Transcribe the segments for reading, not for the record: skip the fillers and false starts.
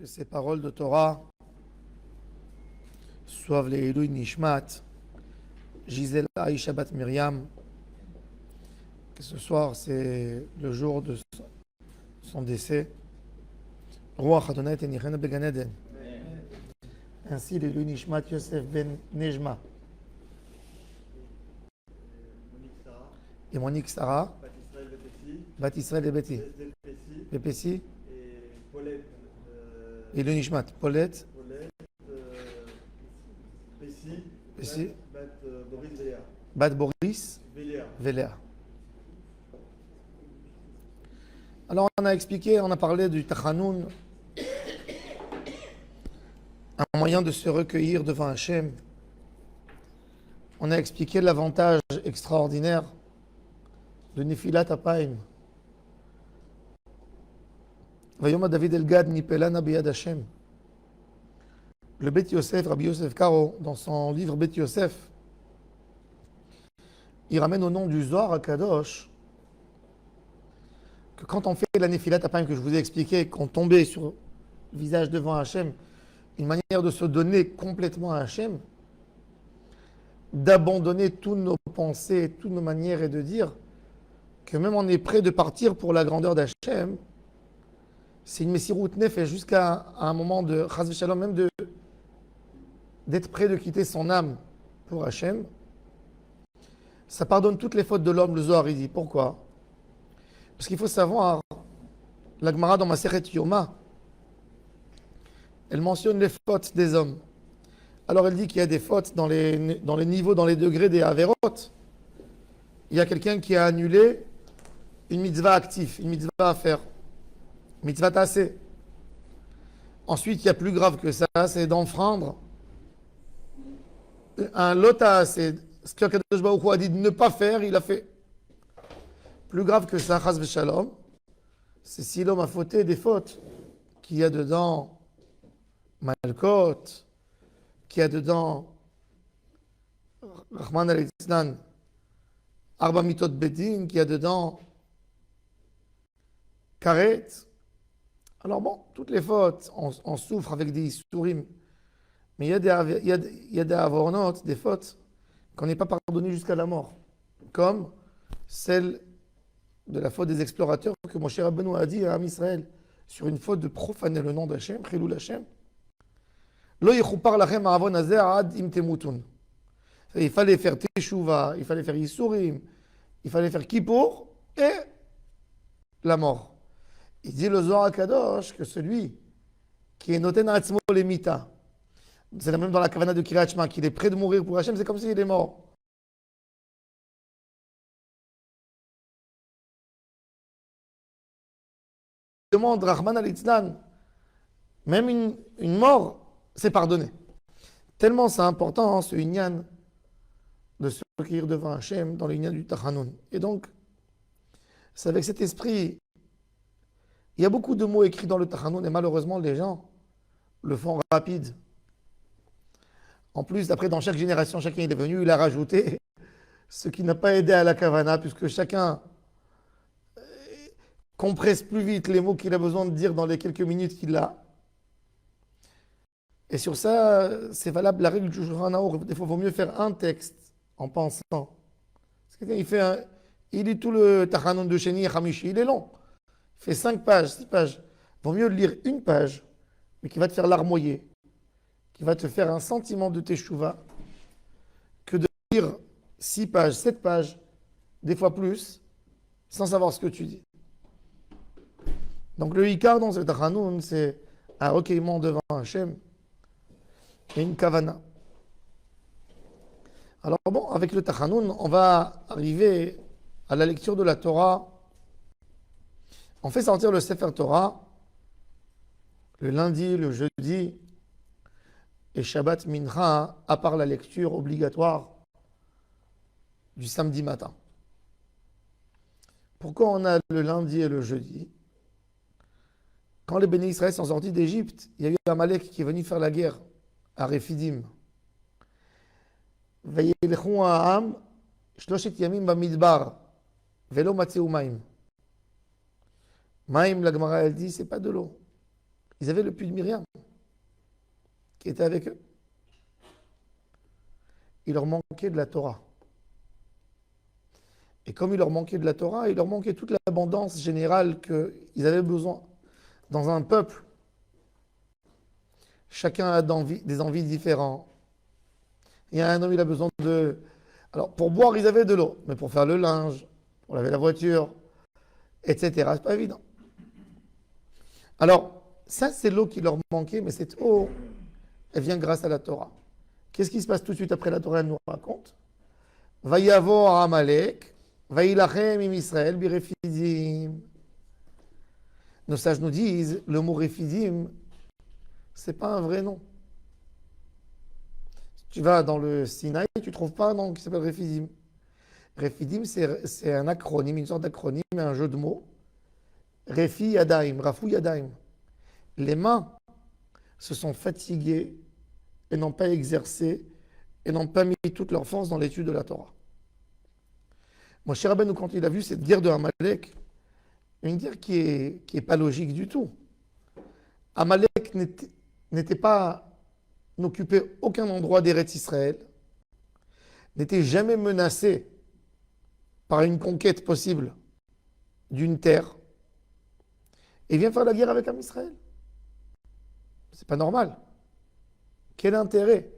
Que ces paroles de Torah soient les Eloi Nishmat, Gisela Aïcha Bat Myriam. Que ce soir, c'est le jour de son décès. Ruach Adonai Tenichena Began Eden. Ainsi, l'Eloi Nishmat Yosef Ben Nejma et Monique Sarah, Bat Israël et Betty, Bepessi, Eloi Nishmat, Paulette, Pessi, Bat Boris, Véléa. Alors on a expliqué, on a parlé du Tachanoun, un moyen de se recueillir devant Hachem. On a expliqué l'avantage extraordinaire de Nefilat Apayim. Vayom David El-Gad Nipelana Biyad Hashem. Le Bet Yosef, Rabbi Yosef Karo, dans son livre Bet Yosef, il ramène au nom du Zohar HaKadosh que quand on fait la Nefilat Apayim que je vous ai expliqué, qu'on tombait sur le visage devant Hachem, une manière de se donner complètement à Hachem, d'abandonner toutes nos pensées, toutes nos manières et de dire que même on est prêt de partir pour la grandeur d'Hachem. C'est une Messirut Nefesh jusqu'à un moment de Chas v'Shalom, même d'être prêt de quitter son âme pour Hachem. Ça pardonne toutes les fautes de l'homme, le Zohar il dit. Pourquoi? Parce qu'il faut savoir, la Gemara dans Masechet Yoma, elle mentionne les fautes des hommes. Alors elle dit qu'il y a des fautes dans les niveaux, dans les degrés des Averot. Il y a quelqu'un qui a annulé une mitzvah active, une mitzvah à faire, mitzvah tassé. Ensuite, il y a plus grave que ça, c'est d'enfreindre un lota, c'est ce que Kadosh Baruch Hu a dit de ne pas faire, il a fait. Plus grave que ça, chas v'shalom, c'est si l'homme a fauté des fautes qu'il y a dedans Malkot, qu'il y a dedans Rahman al-Itzlan, Arba Mitot Bedin, qu'il y a dedans Karet. Alors bon, toutes les fautes, on souffre avec des Issourim, mais il y a des avornotes, des fautes qu'on n'est pas pardonné jusqu'à la mort, comme celle de la faute des explorateurs que mon cher Rabbeinu a dit à Am Israël sur une faute de profaner le nom d'Hachem, Chilul Hashem. Lo yichupar lachem ha'avon hazeh ad im temutun. Il fallait faire Teshuvah, il fallait faire Yisurim, il fallait faire Kippour et la mort. Il dit le Zohar HaKadosh que celui qui est noten atzmo lemita, c'est même dans la kavana de Kiryat Shema, qu'il est prêt de mourir pour Hachem, c'est comme s'il est mort. Demande Rahman al-Itzlan, même une mort, c'est pardonné. Tellement c'est important, ce Inyan, de se recueillir devant Hachem dans l'Inyan du Tachanoun. Et donc, c'est avec cet esprit. Il y a beaucoup de mots écrits dans le Tachanoun et malheureusement, les gens le font rapide. En plus, après, dans chaque génération, chacun est venu, il a rajouté ce qui n'a pas aidé à la Kavana, puisque chacun compresse plus vite les mots qu'il a besoin de dire dans les quelques minutes qu'il a. Et sur ça, c'est valable la règle du Shulchan Aruch. Des fois, il vaut mieux faire un texte en pensant. Parce que il lit tout le Tachanoun de Sheni et Hamishi, il est long. Il fait 5 pages, 6 pages. Il vaut mieux lire une page, mais qui va te faire larmoyer, qui va te faire un sentiment de Teshuvah, que de lire 6 pages, 7 pages, des fois plus, sans savoir ce que tu dis. Donc le Ikar dans ce Tachanoun, c'est un recueillement devant Hachem et une Kavana. Alors bon, avec le Tachanoun, on va arriver à la lecture de la Torah. On fait sortir le Sefer Torah le lundi, le jeudi et Shabbat Mincha, à part la lecture obligatoire du samedi matin. Pourquoi on a le lundi et le jeudi? Quand les bénis Israël sont sortis d'Égypte, il y a eu Amalek qui est venu faire la guerre à Rephidim. Vayelchu ha'am shloshet yamim bamidbar velo matzeu maim. Maim, la Gemara, elle dit, c'est pas de l'eau. Ils avaient le puits de Myriam qui était avec eux. Il leur manquait de la Torah. Et comme il leur manquait de la Torah, il leur manquait toute l'abondance générale qu'ils avaient besoin. Dans un peuple, chacun a des envies différentes. Il y a un homme, il a besoin de... Alors, pour boire, ils avaient de l'eau, mais pour faire le linge, pour laver la voiture, etc., c'est pas évident. Alors, ça, c'est l'eau qui leur manquait, mais cette eau, elle vient grâce à la Torah. Qu'est-ce qui se passe tout de suite après la Torah? Elle nous raconte. Vayavo Amalek, Vailachem im Israël bi Refidim. Nos sages nous disent, le mot Refidim, c'est pas un vrai nom. Si tu vas dans le Sinaï, tu ne trouves pas un nom qui s'appelle Refidim. Refidim, c'est un acronyme, une sorte d'acronyme, un jeu de mots. Refi Yadaim, Rafou Yadaim. Les mains se sont fatiguées et n'ont pas exercé et n'ont pas mis toute leur force dans l'étude de la Torah. Moshe Rabbeinu, quand il a vu cette guerre de Amalek, une guerre qui est pas logique du tout. Amalek n'était pas, n'occupait aucun endroit d'Eretz Israël, n'était jamais menacé par une conquête possible d'une terre, et vient faire la guerre avec Israël. C'est pas normal. Quel intérêt?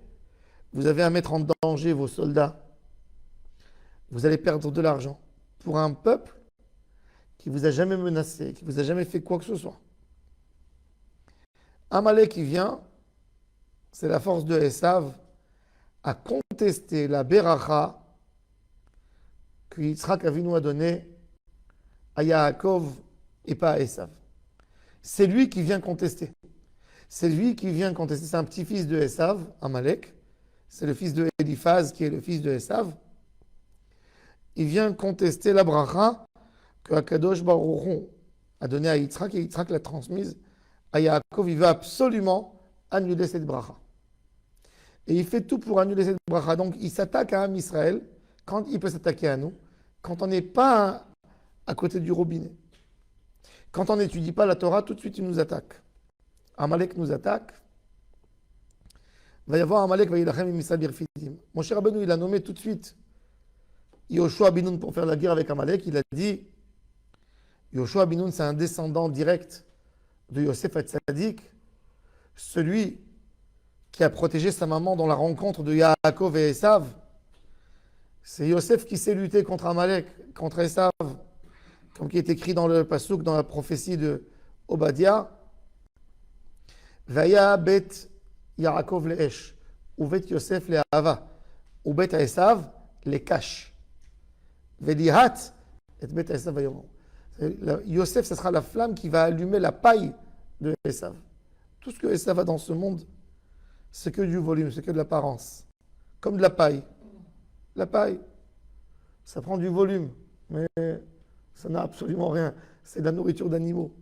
Vous avez à mettre en danger vos soldats. Vous allez perdre de l'argent pour un peuple qui vous a jamais menacé, qui vous a jamais fait quoi que ce soit. Amalek qui vient, c'est la force de Esav à contester la Beracha que Yitzhak Avinu a donnée à Yaakov et pas à Esav. C'est lui qui vient contester. C'est lui qui vient contester. C'est un petit-fils de Esav, Amalek. C'est le fils de Eliphaz qui est le fils de Esav. Il vient contester la bracha que Akadosh Baruch Hu a donnée à Yitzhak et Yitzhak l'a transmise à Yaakov. Il veut absolument annuler cette bracha. Et il fait tout pour annuler cette bracha. Donc il s'attaque à Israël quand il peut s'attaquer à nous, quand on n'est pas à côté du robinet. Quand on n'étudie pas la Torah, tout de suite il nous attaque. Amalek nous attaque. Il va y avoir Amalek, va y avoir Israël birfidim. Moshe Rabbeinu, il a nommé tout de suite Yoshua bin Nun pour faire la guerre avec Amalek. Il a dit, Yoshua bin Nun, c'est un descendant direct de Yosef Hatzadik, celui qui a protégé sa maman dans la rencontre de Yaakov et Esav. C'est Yosef qui s'est lutté contre Amalek, contre Esav, comme qui est écrit dans le Pasuk, dans la prophétie de Obadiah. Vaya bet Yaakov le'esh, uvet Yosef le'ava, ubet Esav le'kash. Vedihat et bet Esav vayomon. Yosef, ce sera la flamme qui va allumer la paille de Esav. Tout ce que Esav a dans ce monde, c'est que du volume, c'est que de l'apparence. Comme de la paille. La paille, ça prend du volume, mais ça n'a absolument rien. C'est de la nourriture d'animaux.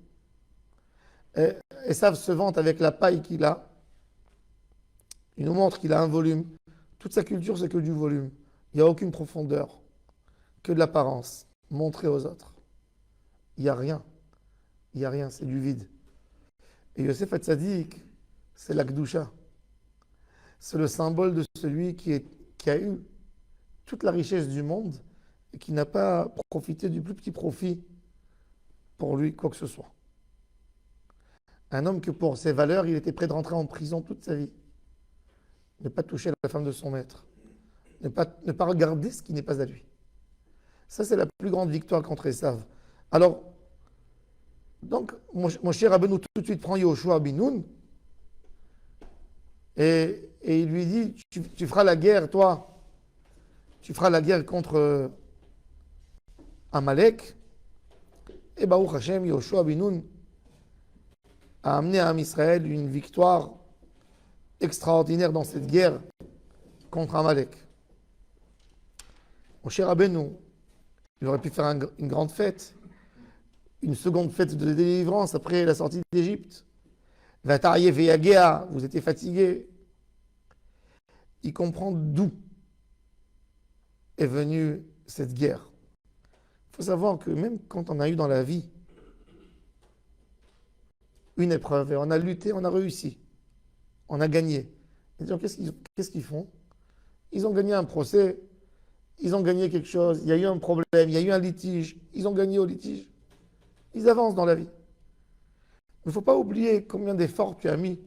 Esav se vante avec la paille qu'il a. Il nous montre qu'il a un volume. Toute sa culture, c'est que du volume. Il n'y a aucune profondeur, que de l'apparence, montrée aux autres. Il n'y a rien. Il n'y a rien, c'est du vide. Et Yosef Hatzadik, c'est la Kedusha. C'est le symbole de celui qui a eu toute la richesse du monde et qui n'a pas profité du plus petit profit pour lui, quoi que ce soit. Un homme que pour ses valeurs, il était prêt de rentrer en prison toute sa vie. Ne pas toucher la femme de son maître. Ne pas regarder ce qui n'est pas à lui. Ça, c'est la plus grande victoire contre Esav. Alors, donc, mon cher Rabbeinu tout de suite prend Yoshua bin Nun et il lui dit, tu feras la guerre, toi, tu feras la guerre contre Amalek. Et Baruch Hashem, Yoshua bin Nun a amené à Israël une victoire extraordinaire dans cette guerre contre Amalek. Mon cher Rabbeinu, il aurait pu faire une grande fête, une seconde fête de délivrance après la sortie d'Égypte. Vatarié Veyagea, vous étiez fatigué. Il comprend d'où est venue cette guerre. Il faut savoir que même quand on a eu dans la vie une épreuve et on a lutté, on a réussi, on a gagné. Et donc, qu'est-ce qu'ils font? Ils ont gagné un procès, ils ont gagné quelque chose, il y a eu un problème, il y a eu un litige, ils ont gagné au litige. Ils avancent dans la vie. Il ne faut pas oublier combien d'efforts tu as mis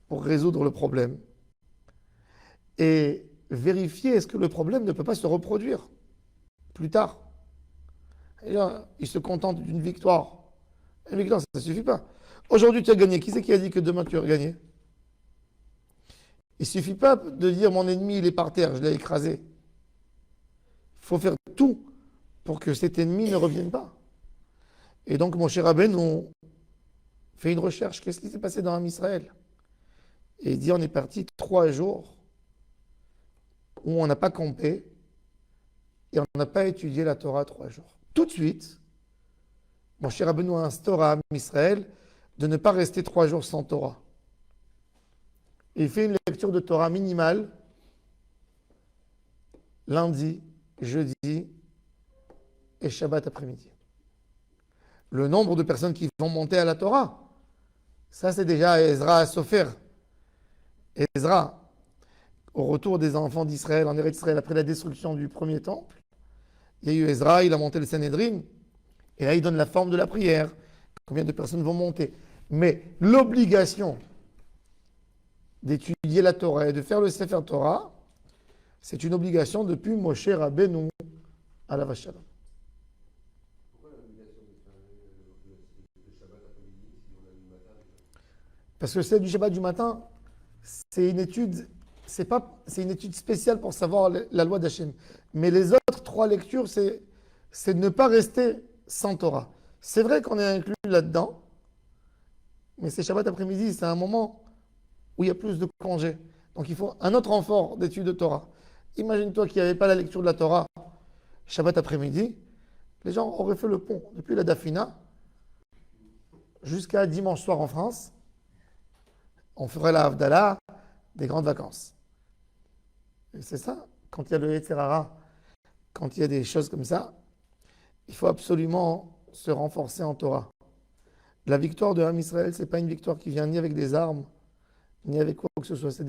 pour résoudre le problème et vérifier est-ce que le problème ne peut pas se reproduire plus tard. Et là, ils se contentent d'une victoire. Une victoire, ça ne suffit pas. Aujourd'hui, tu as gagné. Qui c'est qui a dit que demain, tu vas gagner? Il ne suffit pas de dire mon ennemi, il est par terre, je l'ai écrasé. Il faut faire tout pour que cet ennemi ne revienne pas. Et donc, mon cher Rabbeinu nous fait une recherche. Qu'est-ce qui s'est passé dans Israël? Et il dit, on est parti 3 jours où on n'a pas campé et on n'a pas étudié la Torah 3 jours. Tout de suite, mon cher Rabbeinu instaure à Israël de ne pas rester 3 jours sans Torah. Et il fait une lecture de Torah minimale lundi, jeudi et Shabbat après-midi. Le nombre de personnes qui vont monter à la Torah, ça c'est déjà Ezra Sofer. Ezra, au retour des enfants d'Israël en Eretz Israël après la destruction du premier temple, il y a eu Ezra, il a monté le Sanhédrin, et là il donne la forme de la prière. Combien de personnes vont monter? Mais l'obligation d'étudier la Torah et de faire le Sefer Torah, c'est une obligation depuis Moshe Rabbeinu à la Vachalom. Pourquoi l'obligation de faire le Shabbat après-midi si on a le matin? Parce que c'est du Shabbat du matin, c'est une étude, c'est une étude spéciale pour savoir la loi d'Hachem. Mais les autres 3 lectures, c'est de ne pas rester sans Torah. C'est vrai qu'on est inclus là-dedans, mais c'est Shabbat après-midi, c'est un moment où il y a plus de congés. Donc il faut un autre renfort d'étude de Torah. Imagine-toi qu'il n'y avait pas la lecture de la Torah Shabbat après-midi, les gens auraient fait le pont depuis la Dafina jusqu'à dimanche soir en France. On ferait la Havdalah des grandes vacances. Et c'est ça, quand il y a le Yetzer Hara, quand il y a des choses comme ça, il faut absolument se renforcer en Torah. La victoire de Ham Israël, ce n'est pas une victoire qui vient ni avec des armes, ni avec quoi que ce soit.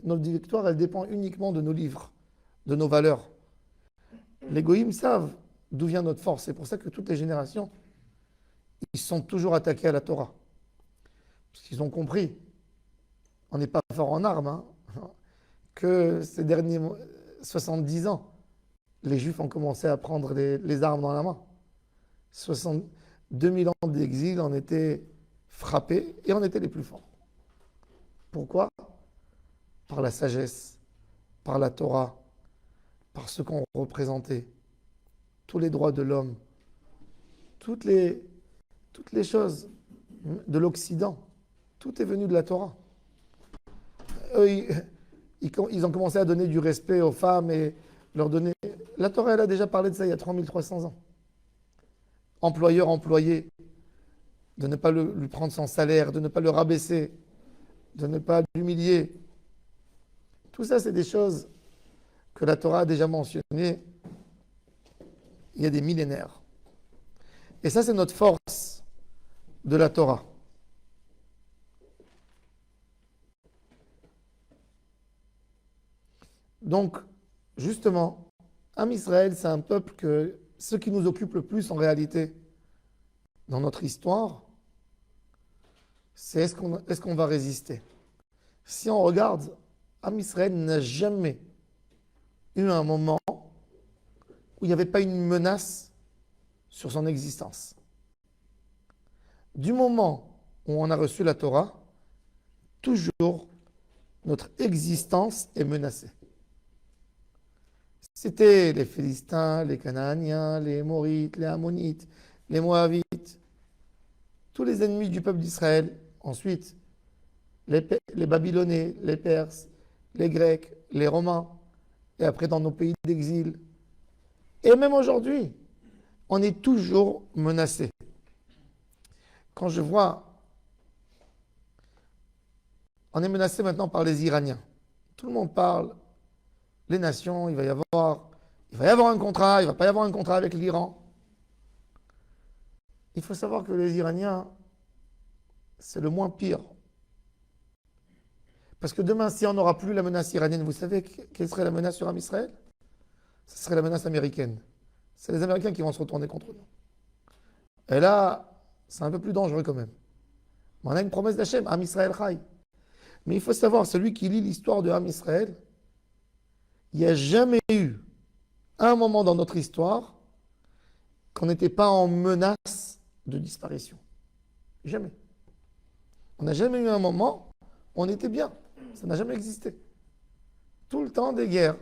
Notre victoire, elle dépend uniquement de nos livres, de nos valeurs. Les goïms savent d'où vient notre force. C'est pour ça que toutes les générations, ils sont toujours attaqués à la Torah. Parce qu'ils ont compris, on n'est pas fort en armes, hein, que ces derniers 70 ans, les Juifs ont commencé à prendre les armes dans la main. 2000 ans d'exil, on était frappés et on était les plus forts. Pourquoi? Par la sagesse, par la Torah, par ce qu'on représentait, tous les droits de l'homme, toutes les choses de l'Occident, tout est venu de la Torah. Eux, ils ont commencé à donner du respect aux femmes et leur donner... La Torah, elle a déjà parlé de ça il y a 3300 ans. Employeur, employé, de ne pas lui prendre son salaire, de ne pas le rabaisser, de ne pas l'humilier. Tout ça, c'est des choses que la Torah a déjà mentionnées il y a des millénaires. Et ça, c'est notre force de la Torah. Donc, justement, Am Israël, c'est un peuple que ce qui nous occupe le plus en réalité dans notre histoire, c'est est-ce qu'on va résister? Si on regarde, Am Israël n'a jamais eu un moment où il n'y avait pas une menace sur son existence. Du moment où on a reçu la Torah, toujours notre existence est menacée. C'était les Philistins, les Canaaniens, les Émorites, les Ammonites, les Moabites, tous les ennemis du peuple d'Israël. Ensuite, les Babylonais, les Perses, les Grecs, les Romains, et après dans nos pays d'exil. Et même aujourd'hui, on est toujours menacé. Quand je vois, on est menacé maintenant par les Iraniens. Tout le monde parle, les nations, il va y avoir un contrat, il ne va pas y avoir un contrat avec l'Iran. Il faut savoir que les Iraniens, c'est le moins pire. Parce que demain, si on n'aura plus la menace iranienne, vous savez quelle serait la menace sur Israël? Ce serait la menace américaine. C'est les Américains qui vont se retourner contre nous. Et là, c'est un peu plus dangereux quand même. Mais on a une promesse d'Hachem, Am Israël Chai. Mais il faut savoir, celui qui lit l'histoire de Am Israël, il n'y a jamais eu un moment dans notre histoire qu'on n'était pas en menace de disparition. Jamais. On n'a jamais eu un moment où on était bien. Ça n'a jamais existé. Tout le temps des guerres.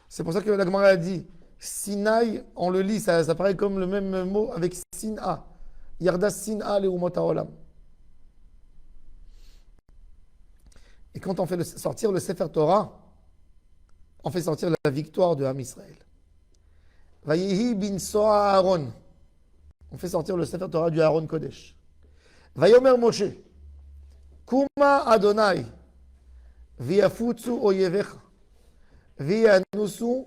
C'est pour ça que la Gemara a dit Sinaï, on le lit, ça paraît comme le même mot avec Sina. Yarda Sina le Umot Haolam. Et quand on fait sortir le Sefer Torah, on fait sortir la victoire de Am Israël. Vayehi bin Soa Aaron. On fait sortir le Sefer Torah du Aaron Kodesh. Vayomer Moshe. Kuma Adonai. Viafutsu oyevecha. Vianusu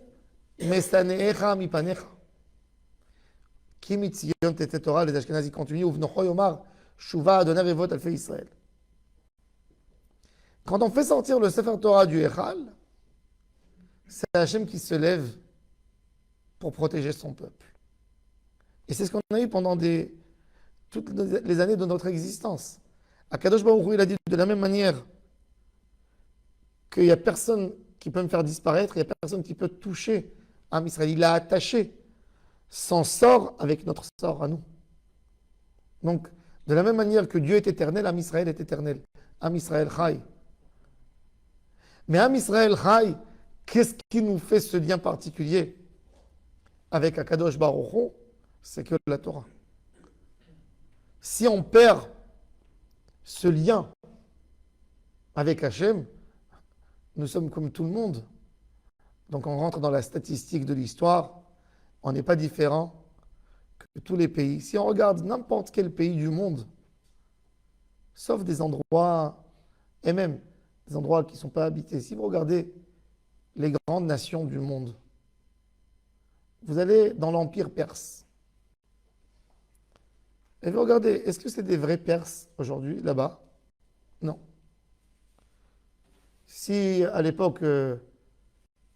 mesaneecha mipanecha. Ki mitzion tete Torah, les Ashkenazis continuent. Uvnocho yomar shuva Adonai revot alfei Israël. Quand on fait sortir le Sefer Torah du Echal, c'est Hachem qui se lève pour protéger son peuple. Et c'est ce qu'on a eu pendant toutes les années de notre existence. Akadosh Baruch Hu, il a dit de la même manière qu'il n'y a personne qui peut me faire disparaître, il n'y a personne qui peut toucher Am Israël. Il a attaché son sort avec notre sort à nous. Donc, de la même manière que Dieu est éternel, Am Israël est éternel. Am Israël Chai. Mais Am Israël Chai, qu'est-ce qui nous fait ce lien particulier avec Akadosh Baruch Hu? C'est que la Torah. Si on perd ce lien avec Hachem, nous sommes comme tout le monde. Donc on rentre dans la statistique de l'histoire, on n'est pas différent que tous les pays. Si on regarde n'importe quel pays du monde, sauf des endroits, et même des endroits qui ne sont pas habités, si vous regardez les grandes nations du monde, vous allez dans l'Empire perse. Et vous regardez, est-ce que c'est des vrais Perses aujourd'hui, là-bas? Non. Si à l'époque de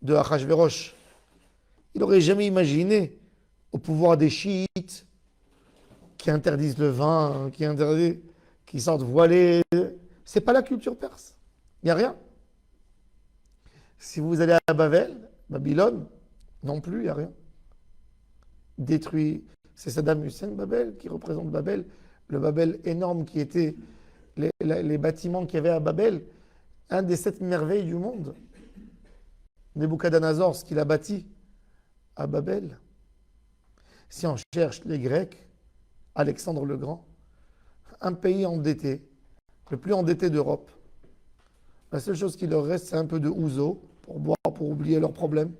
Achashverosh, il n'aurait jamais imaginé au pouvoir des chiites qui interdisent le vin, qui sortent voilés, c'est pas la culture perse. Il n'y a rien. Si vous allez à Babylone, non plus, il n'y a rien. Détruit. C'est Saddam Hussein, Babel, qui représente Babel, le Babel énorme qui était les bâtiments qu'il y avait à Babel, un des 7 merveilles du monde. Nebuchadnezzar, ce qu'il a bâti à Babel. Si on cherche les Grecs, Alexandre le Grand, un pays endetté, le plus endetté d'Europe. La seule chose qui leur reste, c'est un peu de ouzo pour boire, pour oublier leurs problèmes.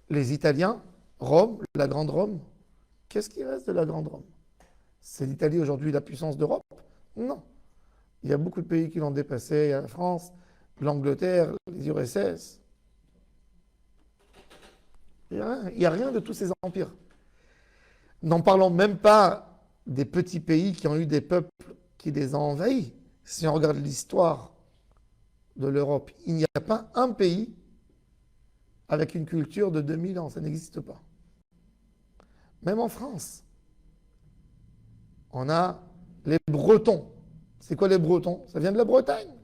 Les Italiens, Rome, la grande Rome, qu'est-ce qui reste de la grande Rome? C'est l'Italie aujourd'hui la puissance d'Europe? Non. Il y a beaucoup de pays qui l'ont dépassé. Il y a la France, l'Angleterre, les URSS. Il n'y a rien de tous ces empires. N'en parlons même pas des petits pays qui ont eu des peuples qui les ont envahis. Si on regarde l'histoire de l'Europe, il n'y a pas un pays avec une culture de 2000 ans, ça n'existe pas. Même en France, on a les Bretons. C'est quoi les Bretons? Ça vient de la Bretagne.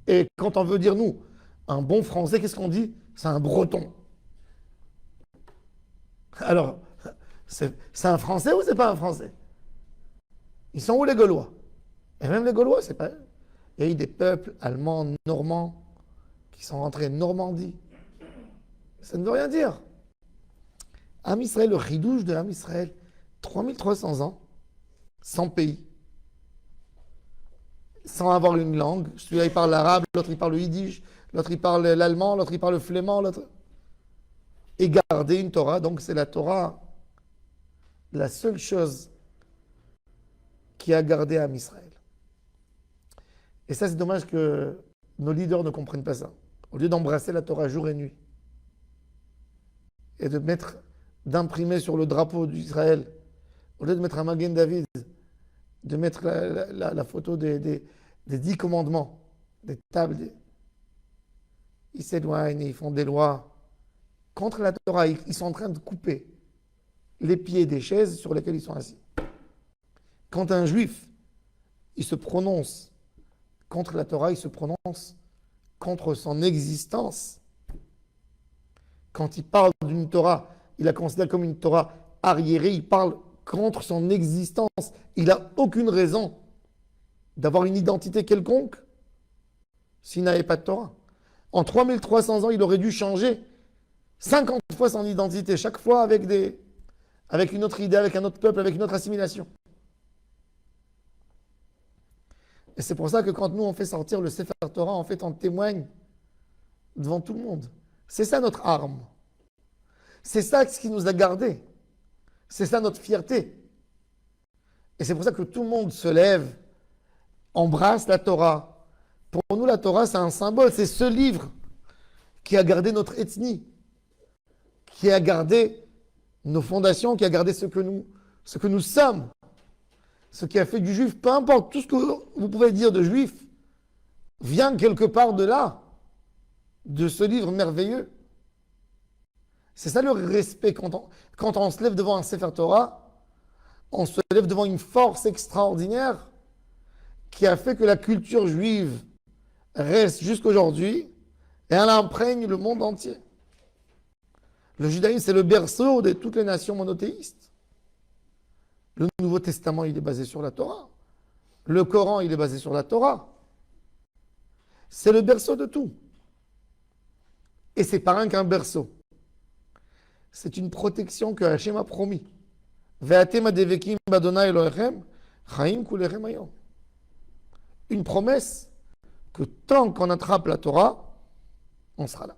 Et quand on veut dire, nous, un bon Français, qu'est-ce qu'on dit? C'est un Breton. Alors, c'est un Français ou c'est pas un Français? Ils sont où les Gaulois? Et même les Gaulois, c'est pas... Il y a eu des peuples allemands, normands, qui sont rentrés en Normandie. Ça ne veut rien dire. Am Israël, le ridouche de Am Israël, 3300 ans, sans pays, sans avoir une langue. Celui-là, il parle l'arabe, l'autre, il parle le yiddish, l'autre, il parle l'allemand, l'autre, il parle le flamand, l'autre... Et garder une Torah, donc c'est la Torah, la seule chose qui a gardé Am Israël. Et ça, c'est dommage que nos leaders ne comprennent pas ça. Au lieu d'embrasser la Torah jour et nuit, et d'imprimer sur le drapeau d'Israël Au lieu de mettre un Magen David, de mettre la photo des 10 commandements, des tables, ils s'éloignent et ils font des lois contre la Torah. Ils sont en train de couper les pieds des chaises sur lesquelles ils sont assis. Quand un juif, il se prononce contre la Torah, il se prononce contre son existence. Quand il parle d'une Torah, il la considère comme une Torah arriérée, il parle contre son existence. Il n'a aucune raison d'avoir une identité quelconque s'il n'avait pas de Torah. En 3300 ans, il aurait dû changer 50 fois son identité, chaque fois avec une autre idée, avec un autre peuple, avec une autre assimilation. Et c'est pour ça que quand nous, on fait sortir le Sefer Torah, en fait, on témoigne devant tout le monde. C'est ça notre arme. C'est ça ce qui nous a gardés. C'est ça notre fierté. Et c'est pour ça que tout le monde se lève, embrasse la Torah. Pour nous, la Torah, c'est un symbole. C'est ce livre qui a gardé notre ethnie, qui a gardé nos fondations, qui a gardé ce que nous sommes, ce qui a fait du juif. Peu importe, tout ce que vous pouvez dire de juif vient quelque part de là, de ce livre merveilleux. C'est ça le respect. Quand on se lève devant un Sefer Torah, on se lève devant une force extraordinaire qui a fait que la culture juive reste jusqu'aujourd'hui et elle imprègne le monde entier. Le judaïsme, c'est le berceau de toutes les nations monothéistes. Le Nouveau Testament, il est basé sur la Torah. Le Coran, il est basé sur la Torah. C'est le berceau de tout. Et c'est pas rien qu'un berceau. C'est une protection que Hachem a promis. Une promesse que tant qu'on attrape la Torah, on sera là.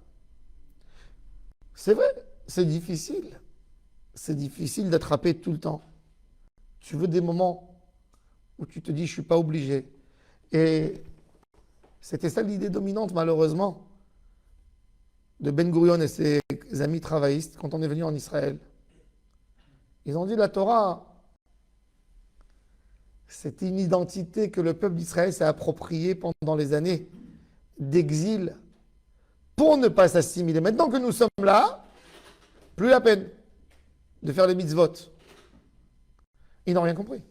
C'est vrai, c'est difficile. C'est difficile d'attraper tout le temps. Tu veux des moments où tu te dis, je ne suis pas obligé. Et c'était ça l'idée dominante, malheureusement, de Ben Gurion et ses amis travaillistes quand on est venu en Israël. Ils ont dit, la Torah, c'était une identité que le peuple d'Israël s'est appropriée pendant les années d'exil pour ne pas s'assimiler. Maintenant que nous sommes là, plus la peine de faire les mitzvot. Ils n'ont rien compris.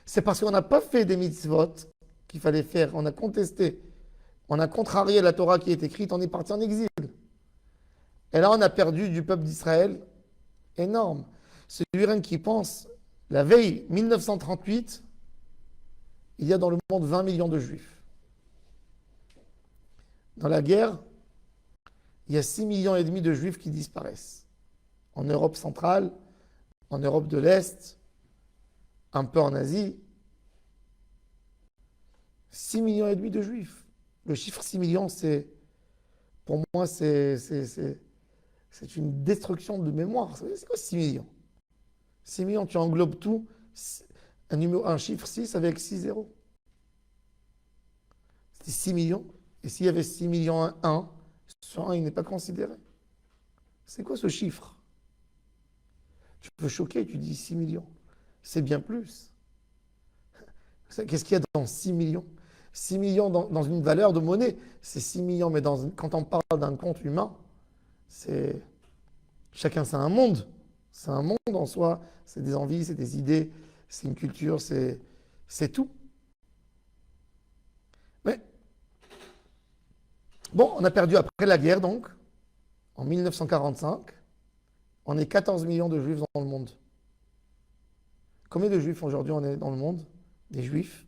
C'est parce qu'on n'a pas fait des mitzvot qu'il fallait faire. On a contesté, on a contrarié la Torah qui est écrite, on est parti en exil. Et là, on a perdu du peuple d'Israël énorme. Celui rien qui pense, la veille 1938, il y a dans le monde 20 millions de juifs. Dans la guerre, il y a 6,5 millions de juifs qui disparaissent. En Europe centrale, en Europe de l'Est, un peu en Asie. 6,5 millions de juifs. Le chiffre 6 millions, pour moi, c'est une destruction de mémoire. C'est quoi 6 millions? 6 millions, tu englobes tout. Un chiffre 6 avec 6 zéros. C'était 6 millions. Et s'il y avait 6 millions 1, ce 1, il n'est pas considéré. C'est quoi ce chiffre? Tu peux choquer, tu dis 6 millions. C'est bien plus. Qu'est-ce qu'il y a dans 6 millions? 6 millions dans une valeur de monnaie, c'est 6 millions. Mais quand on parle d'un compte humain, chacun c'est un monde. C'est un monde en soi. C'est des envies, c'est des idées, c'est une culture, c'est tout. Mais bon, on a perdu après la guerre donc, en 1945. On est 14 millions de juifs dans le monde. Combien de juifs aujourd'hui on est dans le monde? Des juifs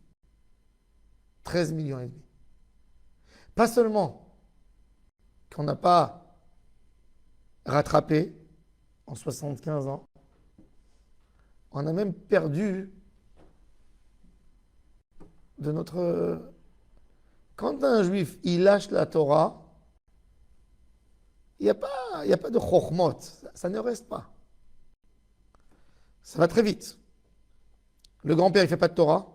13 millions et demi. Pas seulement qu'on n'a pas rattrapé en 75 ans, on a même perdu de notre... Quand un juif, il lâche la Torah, il n'y a pas de chokhmot, ça ne reste pas. Ça va très vite. Le grand-père, il ne fait pas de Torah,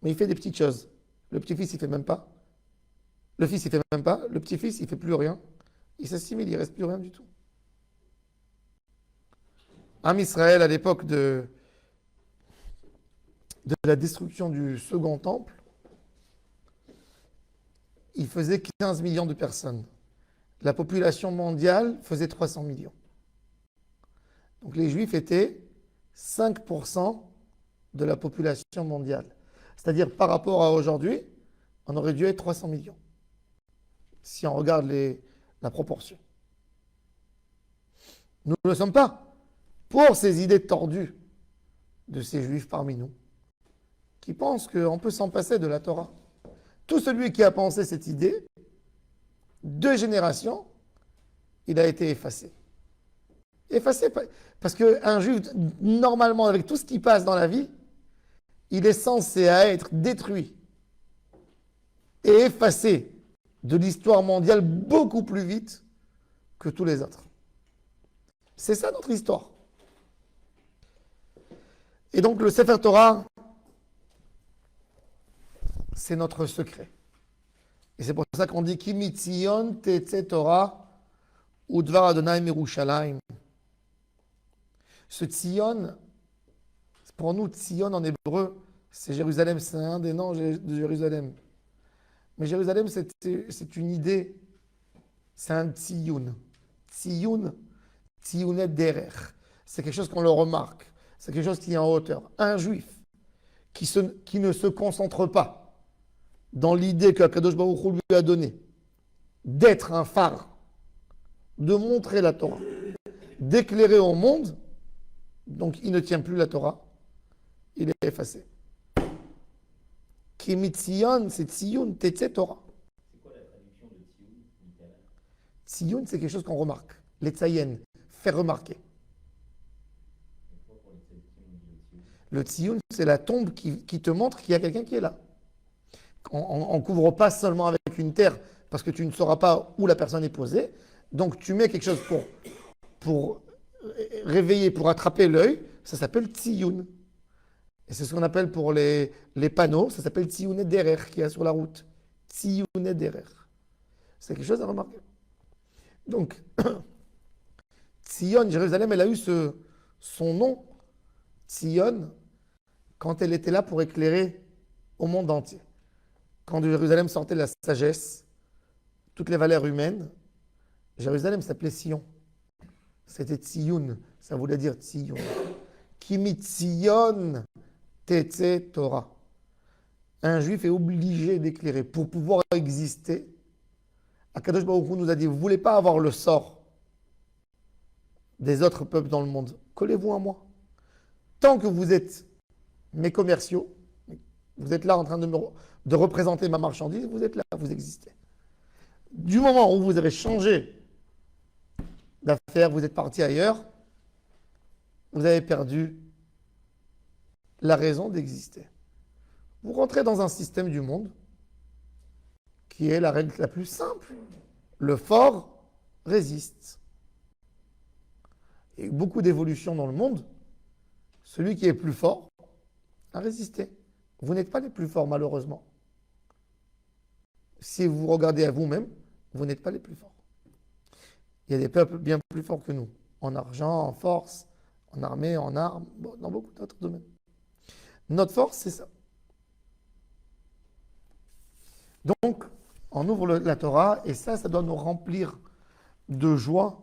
mais il fait des petites choses. Le petit-fils, il ne fait même pas. Le fils, il ne fait même pas. Le petit-fils, il ne fait plus rien. Il s'assimile, il ne reste plus rien du tout. Am Israël, à l'époque de la destruction du second temple, il faisait 15 millions de personnes. La population mondiale faisait 300 millions. Donc les Juifs étaient 5% de la population mondiale. C'est-à-dire par rapport à aujourd'hui, on aurait dû être 300 millions. Si on regarde la proportion. Nous ne le sommes pas. Pour ces idées tordues de ces Juifs parmi nous, qui pensent qu'on peut s'en passer de la Torah. Tout celui qui a pensé cette idée, 2 générations, il a été effacé. Effacé parce qu'un Juif, normalement, avec tout ce qui passe dans la vie, il est censé être détruit et effacé de l'histoire mondiale beaucoup plus vite que tous les autres. C'est ça notre histoire. Et donc le Sefer Torah, c'est notre secret. Et c'est pour ça qu'on dit Ki mitzion tetze Torah udvar Adonai mirushalayim. Ce Tzion, pour nous, Tzion en hébreu, c'est Jérusalem, c'est un des noms de Jérusalem. Mais Jérusalem, c'est une idée, c'est un Tzion. Tzion, Tzionet derer. C'est quelque chose qu'on le remarque, c'est quelque chose qui est en hauteur. Un juif qui ne se concentre pas dans l'idée qu'Akadosh Baruch Hu lui a donnée d'être un phare, de montrer la Torah, d'éclairer au monde, donc il ne tient plus la Torah, il est effacé. Ki mitzion, c'est Tziyun, Tetze Torah. C'est quoi la traduction de Tsioun littéraire? Tziyun, c'est quelque chose qu'on remarque. Les tzayen, faire remarquer. Et pourquoi pour les tzadikim on dit le Tsioun? Le Tziyun, c'est la tombe qui te montre qu'il y a quelqu'un qui est là. On ne couvre pas seulement avec une terre parce que tu ne sauras pas où la personne est posée. Donc tu mets quelque chose pour réveiller, pour attraper l'œil. Ça s'appelle Tziyun. Et c'est ce qu'on appelle pour les panneaux, ça s'appelle Tziyunet derer, qui est sur la route. Tziyunet derer. C'est quelque chose à remarquer. Donc, Tzion, Jérusalem, elle a eu son nom, Tzion, quand elle était là pour éclairer au monde entier. Quand de Jérusalem sortait la sagesse, toutes les valeurs humaines, Jérusalem s'appelait Sion. C'était Tziyun, ça voulait dire Tziyun. Kimi Tzion Tetze Torah. Un juif est obligé d'éclairer pour pouvoir exister. Akadosh Baruch Hu nous a dit, vous ne voulez pas avoir le sort des autres peuples dans le monde, collez-vous à moi. Tant que vous êtes mes commerciaux, vous êtes là en train de représenter ma marchandise, vous êtes là, vous existez. Du moment où vous avez changé d'affaires, vous êtes parti ailleurs, vous avez perdu la raison d'exister. Vous rentrez dans un système du monde qui est la règle la plus simple. Le fort résiste. Il y a eu beaucoup d'évolutions dans le monde. Celui qui est plus fort a résisté. Vous n'êtes pas les plus forts, malheureusement. Si vous regardez à vous-même, vous n'êtes pas les plus forts. Il y a des peuples bien plus forts que nous, en argent, en force, en armée, en armes, dans beaucoup d'autres domaines. Notre force, c'est ça. Donc, on ouvre la Torah et ça doit nous remplir de joie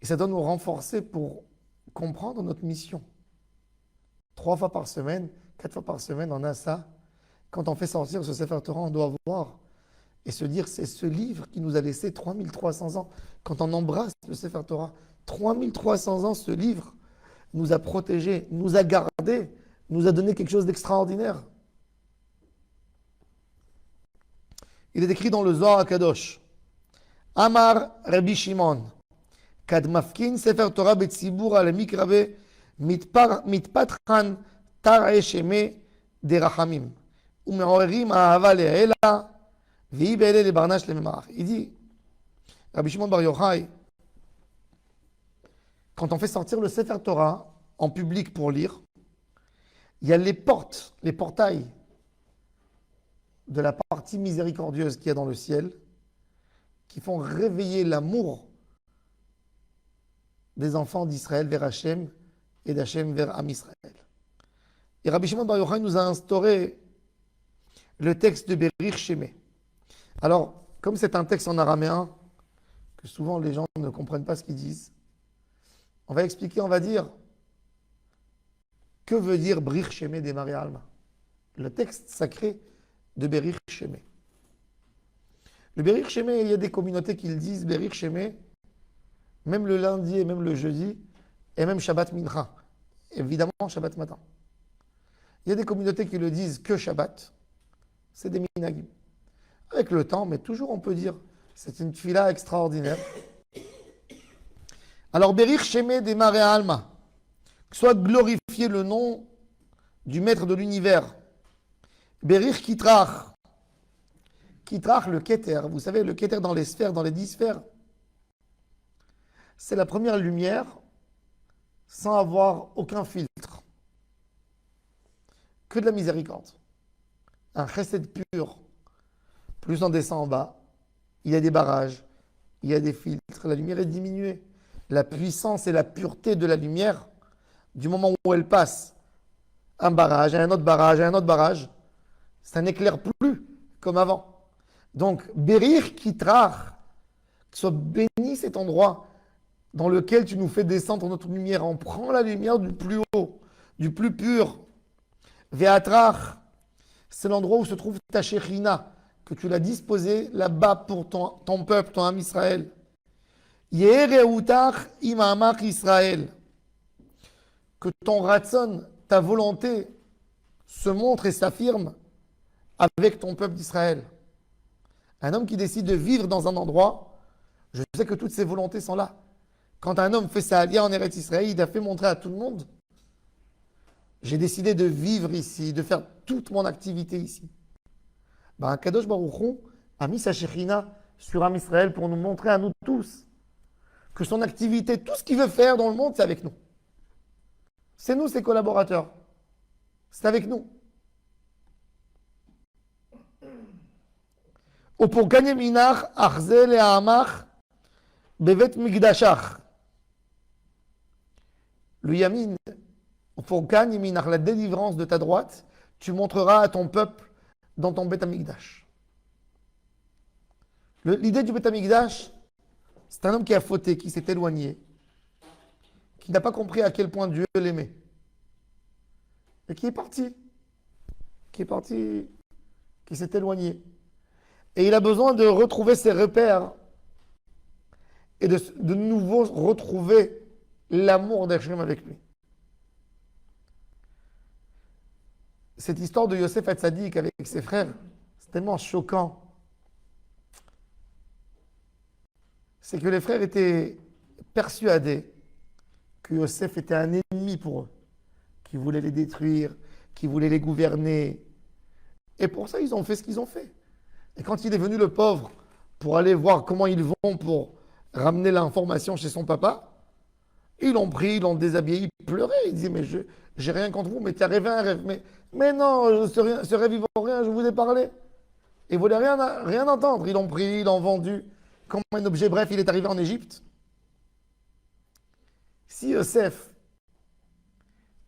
et ça doit nous renforcer pour comprendre notre mission. 3 fois par semaine, 4 fois par semaine, on a ça. Quand on fait sortir ce Sefer Torah, on doit voir et se dire, c'est ce livre qui nous a laissé 3300 ans. Quand on embrasse le Sefer Torah, 3300 ans, ce livre nous a protégés, nous a gardés, nous a donné quelque chose d'extraordinaire. Il est écrit dans le Zohar HaKadosh, Amar Rabbi Shimon, Kad mafkin Sefer Torah betzibur al mikrabe mitpatchan tar'e sheme derachamim umeorerim ahava le'ela v'i be'ele lebarnash le'memarach. Il dit, Rabbi Shimon Bar Yochai, quand on fait sortir le Sefer Torah en public pour lire, il y a les portes, les portails de la partie miséricordieuse qu'il y a dans le ciel qui font réveiller l'amour des enfants d'Israël vers Hachem et d'Hachem vers Am Israël. Et Rabbi Shimon Bar Yochai nous a instauré le texte de Berich Shemé. Alors, comme c'est un texte en araméen, que souvent les gens ne comprennent pas ce qu'ils disent, on va expliquer, on va dire, que veut dire Berich Shemé des Maria Alma, le texte sacré de Berich Shemé. Le Berich Shemé, il y a des communautés qui le disent, Berich Shemé, même le lundi et même le jeudi, et même Shabbat Mincha, évidemment Shabbat matin. Il y a des communautés qui le disent que Shabbat, c'est des minagim. Avec le temps, mais toujours on peut dire, c'est une tfila extraordinaire. Alors, Berich Shemé des Maria Alma, que soit glorifié le nom du maître de l'univers. Berich Kitrach. Kitrach, le Keter. Vous savez, le Keter dans les sphères, dans les 10 sphères, c'est la première lumière sans avoir aucun filtre. Que de la miséricorde. Un chesed pur. Plus on descend en bas, il y a des barrages, il y a des filtres, la lumière est diminuée. La puissance et la pureté de la lumière, du moment où elle passe un barrage, un autre barrage, un autre barrage, ça n'éclaire plus comme avant. Donc, Berir Kitrach, que soit béni cet endroit dans lequel tu nous fais descendre notre lumière. On prend la lumière du plus haut, du plus pur. Ve'atrach, c'est l'endroit où se trouve ta Shekhinah, que tu l'as disposé là-bas pour ton peuple, ton âme Israël. Yereutach imamach Israël. Que ton ratson, ta volonté, se montre et s'affirme avec ton peuple d'Israël. Un homme qui décide de vivre dans un endroit, je sais que toutes ses volontés sont là. Quand un homme fait sa aliyah en Eretz Israël, il a fait montrer à tout le monde. J'ai décidé de vivre ici, de faire toute mon activité ici. Ben, Kadosh Baruch Hu a mis sa Shekhinah sur Am Israël pour nous montrer à nous tous que son activité, tout ce qu'il veut faire dans le monde, c'est avec nous. C'est nous, ses collaborateurs. C'est avec nous. Ou pour gagner minach, achzel et amach, bevet migdashach. Le yamin, pour gagner minach, la délivrance de ta droite, tu montreras à ton peuple dans ton Bet Amikdash. L'idée du Bet Amikdash, c'est un homme qui a fauté, qui s'est éloigné, qui n'a pas compris à quel point Dieu l'aimait. Et qui est parti, qui s'est éloigné. Et il a besoin de retrouver ses repères et de nouveau retrouver l'amour d'Hachem avec lui. Cette histoire de Yosef Hatzadik avec ses frères, c'est tellement choquant. C'est que les frères étaient persuadés que Yosef était un ennemi pour eux, qui voulait les détruire, qui voulait les gouverner. Et pour ça, ils ont fait ce qu'ils ont fait. Et quand il est venu le pauvre pour aller voir comment ils vont pour ramener l'information chez son papa, ils l'ont pris, ils l'ont déshabillé, il pleurait. Il disait, mais j'ai rien contre vous, mais tu as rêvé un rêve. Mais non, ce rêve, il vaut rien, je vous ai parlé. Et ils ne voulaient rien entendre. Ils l'ont pris, ils l'ont vendu comme un objet. Bref, il est arrivé en Égypte. Si Yosef,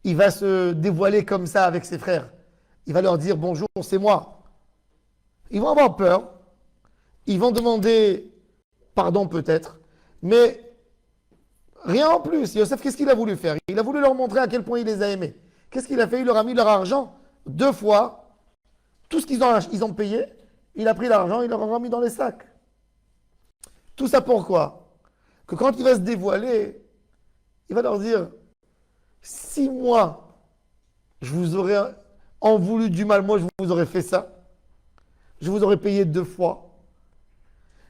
il va se dévoiler comme ça avec ses frères, il va leur dire, bonjour, c'est moi. Ils vont avoir peur, ils vont demander pardon peut-être, mais rien en plus. Yosef, qu'est-ce qu'il a voulu faire? Il a voulu leur montrer à quel point il les a aimés. Qu'est-ce qu'il a fait? Il leur a mis leur argent 2 fois, tout ce ils ont payé, il a pris l'argent, il leur a remis dans les sacs. Tout ça pourquoi? Que quand il va se dévoiler, il va leur dire, si moi, je vous aurais en voulu du mal, moi je vous aurais fait ça. Je vous aurais payé 2 fois.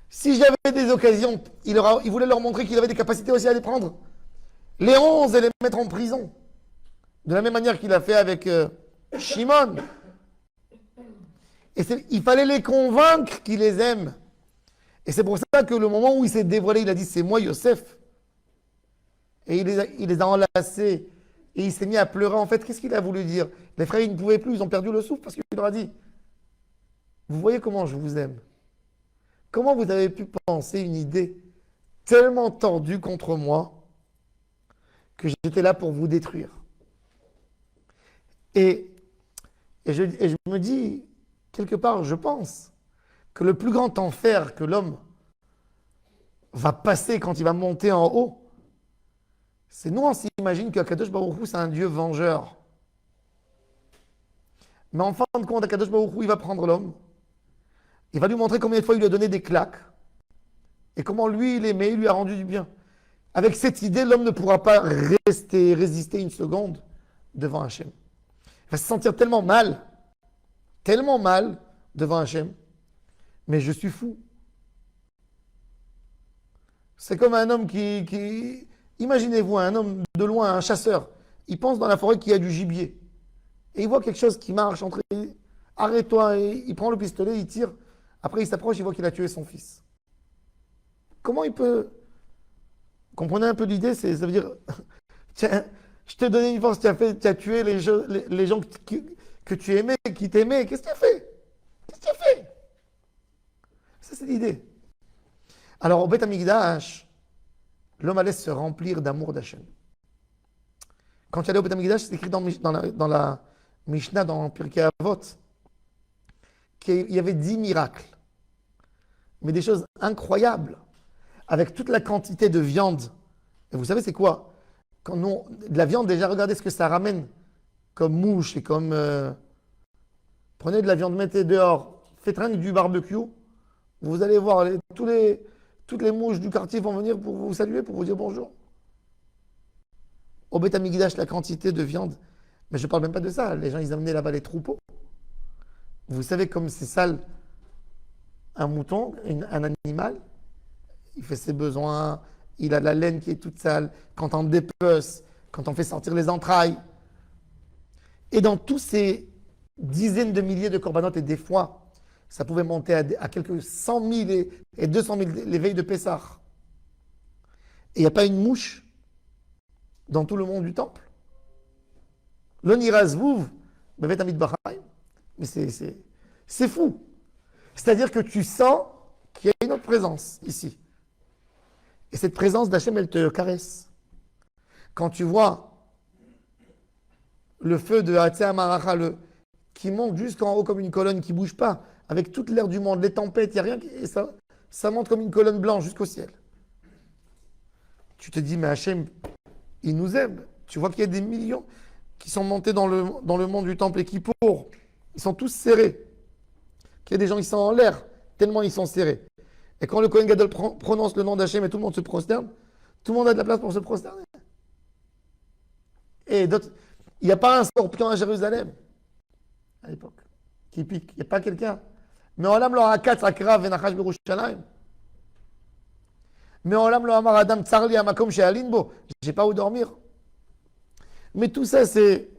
Si j'avais des occasions, il voulait leur montrer qu'il avait des capacités aussi à les prendre. Les 11 et les mettre en prison. De la même manière qu'il a fait avec Shimon. Et il fallait les convaincre qu'il les aime. Et c'est pour ça que le moment où il s'est dévoilé, il a dit, c'est moi Yosef. Et il les a enlacés. Et il s'est mis à pleurer. En fait, qu'est-ce qu'il a voulu dire? Les frères, ils ne pouvaient plus, ils ont perdu le souffle parce qu'il leur a dit, vous voyez comment je vous aime. Comment vous avez pu penser une idée tellement tordue contre moi que j'étais là pour vous détruire. Et, et je me dis, quelque part, je pense que le plus grand enfer que l'homme va passer quand il va monter en haut, c'est nous, on s'imagine qu'Akadosh Baruch Hu, c'est un Dieu vengeur. Mais en fin de compte, Akadosh Baruch Hu, il va prendre l'homme, il va lui montrer combien de fois il lui a donné des claques, et comment lui, il aimait, il lui a rendu du bien. Avec cette idée, l'homme ne pourra pas résister une seconde devant Hachem. Il va se sentir tellement mal devant Hachem. Mais je suis fou. C'est comme un homme qui... Imaginez-vous un homme de loin, un chasseur. Il pense dans la forêt qu'il y a du gibier. Et il voit quelque chose qui marche entre... Arrête-toi. Et il prend le pistolet, il tire. Après, il s'approche, il voit qu'il a tué son fils. Comment il peut... Comprenez un peu l'idée, ça veut dire... Tiens, je t'ai donné une force, tu as tué les gens que tu aimais, qui t'aimaient. Qu'est-ce que tu as fait? Qu'est-ce que tu as fait? Ça, c'est l'idée. Alors, au Beth Amikdash, l'homme allait se remplir d'amour d'Hachem. Quand tu allais au Beth Amikdash, c'est écrit dans la Mishnah, dans Pirkei Avot, qu'il y avait 10 miracles. Mais des choses incroyables. Avec toute la quantité de viande. Et vous savez, c'est quoi? Quand de la viande, déjà, regardez ce que ça ramène comme mouche et comme... prenez de la viande, mettez dehors, faites rien que du barbecue. Vous allez voir, toutes les mouches du quartier vont venir pour vous saluer, pour vous dire bonjour. Au Beth Amikdash, la quantité de viande. Mais je ne parle même pas de ça. Les gens, ils amenaient là-bas les troupeaux. Vous savez comme c'est sale un mouton, un animal. Il fait ses besoins, il a de la laine qui est toute sale. Quand on dépece, quand on fait sortir les entrailles. Et dans tous ces dizaines de milliers de corbanotes, et des fois, ça pouvait monter à quelques 100 000 et 200 000 les veilles de Pessah. Et il n'y a pas une mouche dans tout le monde du temple. L'onirazvouv, mais c'est fou. C'est-à-dire que tu sens qu'il y a une autre présence ici. Et cette présence d'Hachem, elle te caresse. Quand tu vois le feu de Hatzé Maracha, qui monte jusqu'en haut comme une colonne qui ne bouge pas, avec toute l'air du monde, les tempêtes, il n'y a rien, et ça monte comme une colonne blanche jusqu'au ciel. Tu te dis, mais Hachem, il nous aime. Tu vois qu'il y a des millions qui sont montés dans le monde du temple et qui pour. Ils sont tous serrés. Qu'il y a des gens qui sont en l'air, tellement ils sont serrés. Et quand le Kohen Gadol prononce le nom d'Hachem et tout le monde se prosterne, tout le monde a de la place pour se prosterner. Et d'autres, il n'y a pas un scorpion à Jérusalem, à l'époque, qui pique. Il n'y a pas quelqu'un. Mais Olam lo hakatz akra venachash berushalayim. Mais Olam lo amar adam tsarli amakom she'alin bo. J'ai pas où dormir. Mais tout ça, c'est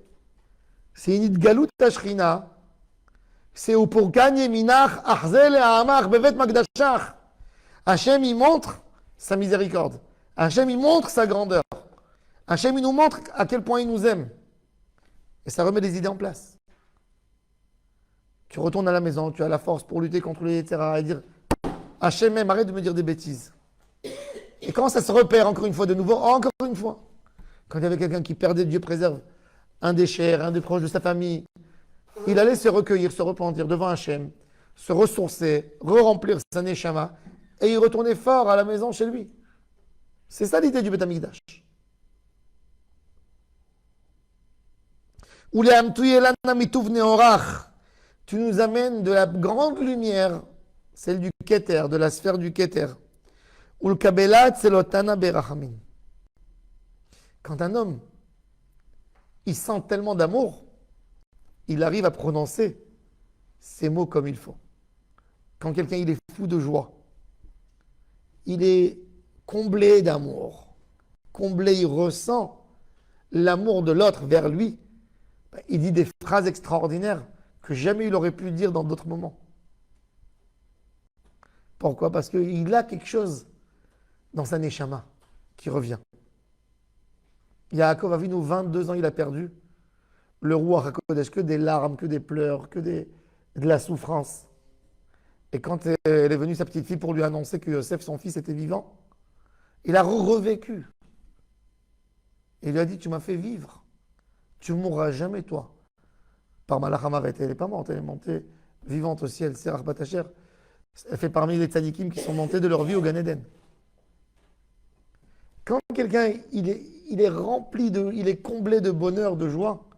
une idgalout tashchina. C'est où pour gagner minach achzel et amach bevet magdashach. Hachem, il montre sa miséricorde. Hachem, il montre sa grandeur. Hachem, il nous montre à quel point il nous aime. Et ça remet les idées en place. Tu retournes à la maison, tu as la force pour lutter contre les etc. et dire Hachem, même, arrête de me dire des bêtises. Et quand ça se repère encore une fois de nouveau, encore une fois, quand il y avait quelqu'un qui perdait, Dieu préserve, un des chers, un des proches de sa famille, il allait se recueillir, se repentir devant Hachem, se ressourcer, re-remplir sa neshama, et il retournait fort à la maison chez lui. C'est ça l'idée du Beth Amikdash. Tu nous amènes de la grande lumière, celle du Keter, de la sphère du Keter. Quand un homme, il sent tellement d'amour, il arrive à prononcer ces mots comme il faut. Quand quelqu'un il est fou de joie, il est comblé d'amour, comblé, il ressent l'amour de l'autre vers lui. Il dit des phrases extraordinaires que jamais il aurait pu dire dans d'autres moments. Pourquoi? Parce qu'il a quelque chose dans sa neshama qui revient. Yaakov Avinu, 22 ans, il a perdu le roi HaKodesh, que des larmes, que des pleurs, de la souffrance. Et quand elle est venue sa petite fille pour lui annoncer que Yosef, son fils, était vivant, il a revécu. Et il lui a dit, tu m'as fait vivre. Tu ne mourras jamais, toi. Par Malach Hamavet. Elle n'est pas morte, elle est montée vivante au ciel. Serach Batacher. Elle fait parmi les tzadikim qui sont montés de leur vie au Gan Eden. Quand quelqu'un, il est rempli il est comblé de bonheur, de joie,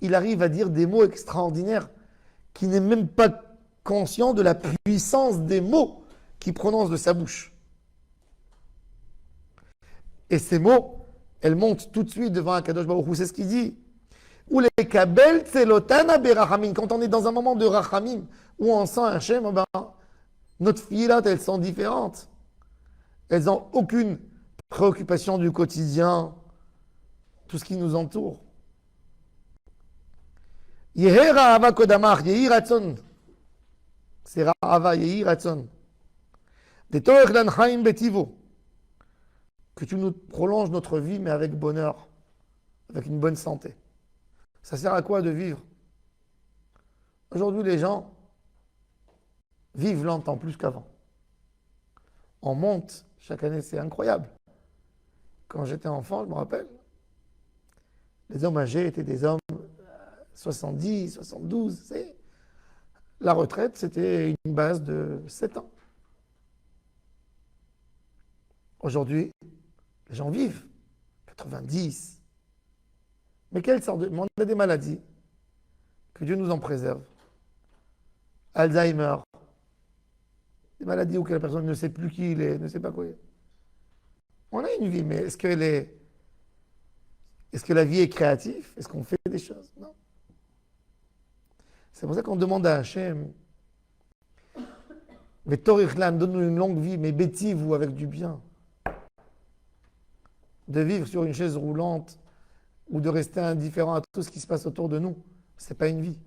il arrive à dire des mots extraordinaires qui n'est même pas conscient de la puissance des mots qu'il prononce de sa bouche. Et ces mots, elles montent tout de suite devant Akadosh Baruch Hu. C'est ce qu'il dit. Ou les kabel tzelotana berachamim. Quand on est dans un moment de rachamim, où on sent un Hachem, notre filat, elles sont différentes. Elles n'ont aucune préoccupation du quotidien, tout ce qui nous entoure. Yehi ra'ava kodamach, yehi ratzon. C'est ra'ava, yehi ratzon. Detorech lanchaim betivo. Que tu nous prolonges notre vie, mais avec bonheur, avec une bonne santé. Ça sert à quoi de vivre? Aujourd'hui, les gens vivent longtemps, plus qu'avant. On monte chaque année, c'est incroyable. Quand j'étais enfant, je me rappelle, les hommes âgés étaient des hommes 70, 72. La retraite, c'était une base de 7 ans. Aujourd'hui, les gens vivent 90. Mais quelle sorte de... On a des maladies, que Dieu nous en préserve. Alzheimer, des maladies où la personne ne sait plus qui il est, ne sait pas quoi il est. On a une vie, mais est-ce que la vie est créative? Est-ce qu'on fait des choses? Non. C'est pour ça qu'on demande à Hachem, mais Torichlan, donne-nous une longue vie, mais bêtive ou avec du bien. De vivre sur une chaise roulante ou de rester indifférent à tout ce qui se passe autour de nous, c'est pas une vie.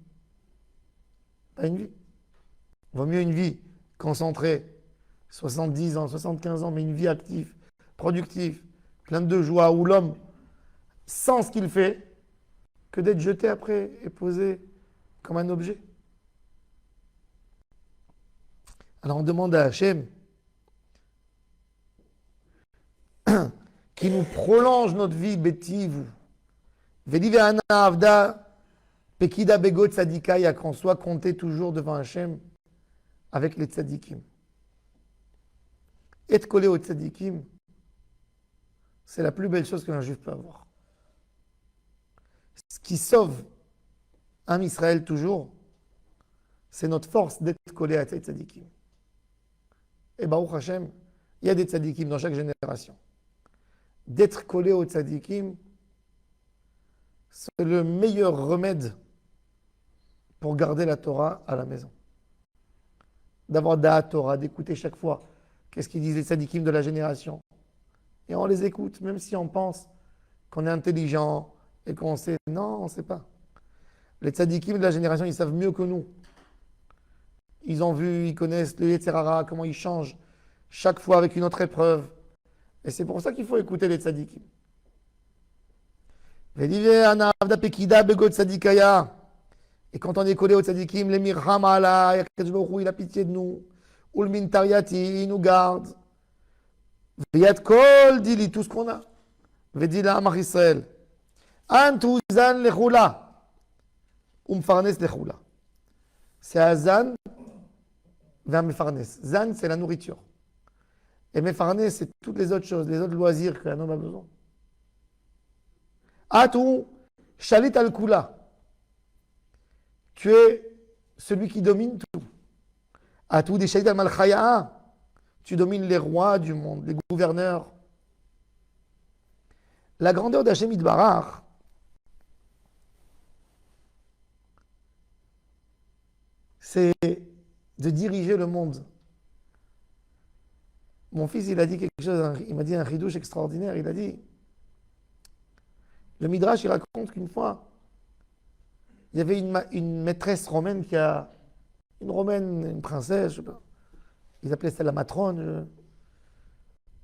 Pas une vie. Vaut mieux une vie concentrée, 70 ans, 75 ans, mais une vie active, productive, pleine de joie, où l'homme sent ce qu'il fait, que d'être jeté après et posé comme un objet. Alors on demande à Hachem qui nous prolonge notre vie bétive. Vediveana avda pekida begot tzadikaya, qu'on soit compté toujours devant Hachem avec les tzadikim. Être collé aux tzadikim, c'est la plus belle chose qu'un juif peut avoir. Ce qui sauve un Israël toujours, c'est notre force d'être collé à ces tzadikim. Et Baruch Hashem, il y a des tzadikim dans chaque génération. D'être collé aux tzadikim, c'est le meilleur remède pour garder la Torah à la maison. D'avoir Da'at Torah, d'écouter chaque fois qu'est-ce qu'ils disent les tzadikim de la génération. Et on les écoute, même si on pense qu'on est intelligent et qu'on sait. Non, on ne sait pas. Les tzadikim de la génération, ils savent mieux que nous. Ils ont vu, ils connaissent le Yetzer Hara, comment ils changent chaque fois avec une autre épreuve. Et c'est pour ça qu'il faut écouter les tzadikim. Et quand on est collé aux tzadikim, les mirham ala, il a pitié de nous. Ulmin tariati, il nous garde. Veyat kol, dit tout ce qu'on a. Vedila amach Israël. Antuzan lechula. Umfarnes lechula. C'est Azan vers Mefarnes. Zan, c'est la nourriture. Et Mefarnes, c'est toutes les autres choses, les autres loisirs qu'un homme a besoin. Atou, Shalit al-Kula. Tu es celui qui domine tout. Atou, des Shalit al-Malchaya. Tu domines les rois du monde, les gouverneurs. La grandeur d'Hachem Yitbarach, c'est de diriger le monde. Mon fils, il a dit quelque chose, il m'a dit un ridouche extraordinaire. Il a dit, le Midrash, il raconte qu'une fois, il y avait une maîtresse romaine une princesse, je sais pas. Ils appelaient ça la matrone.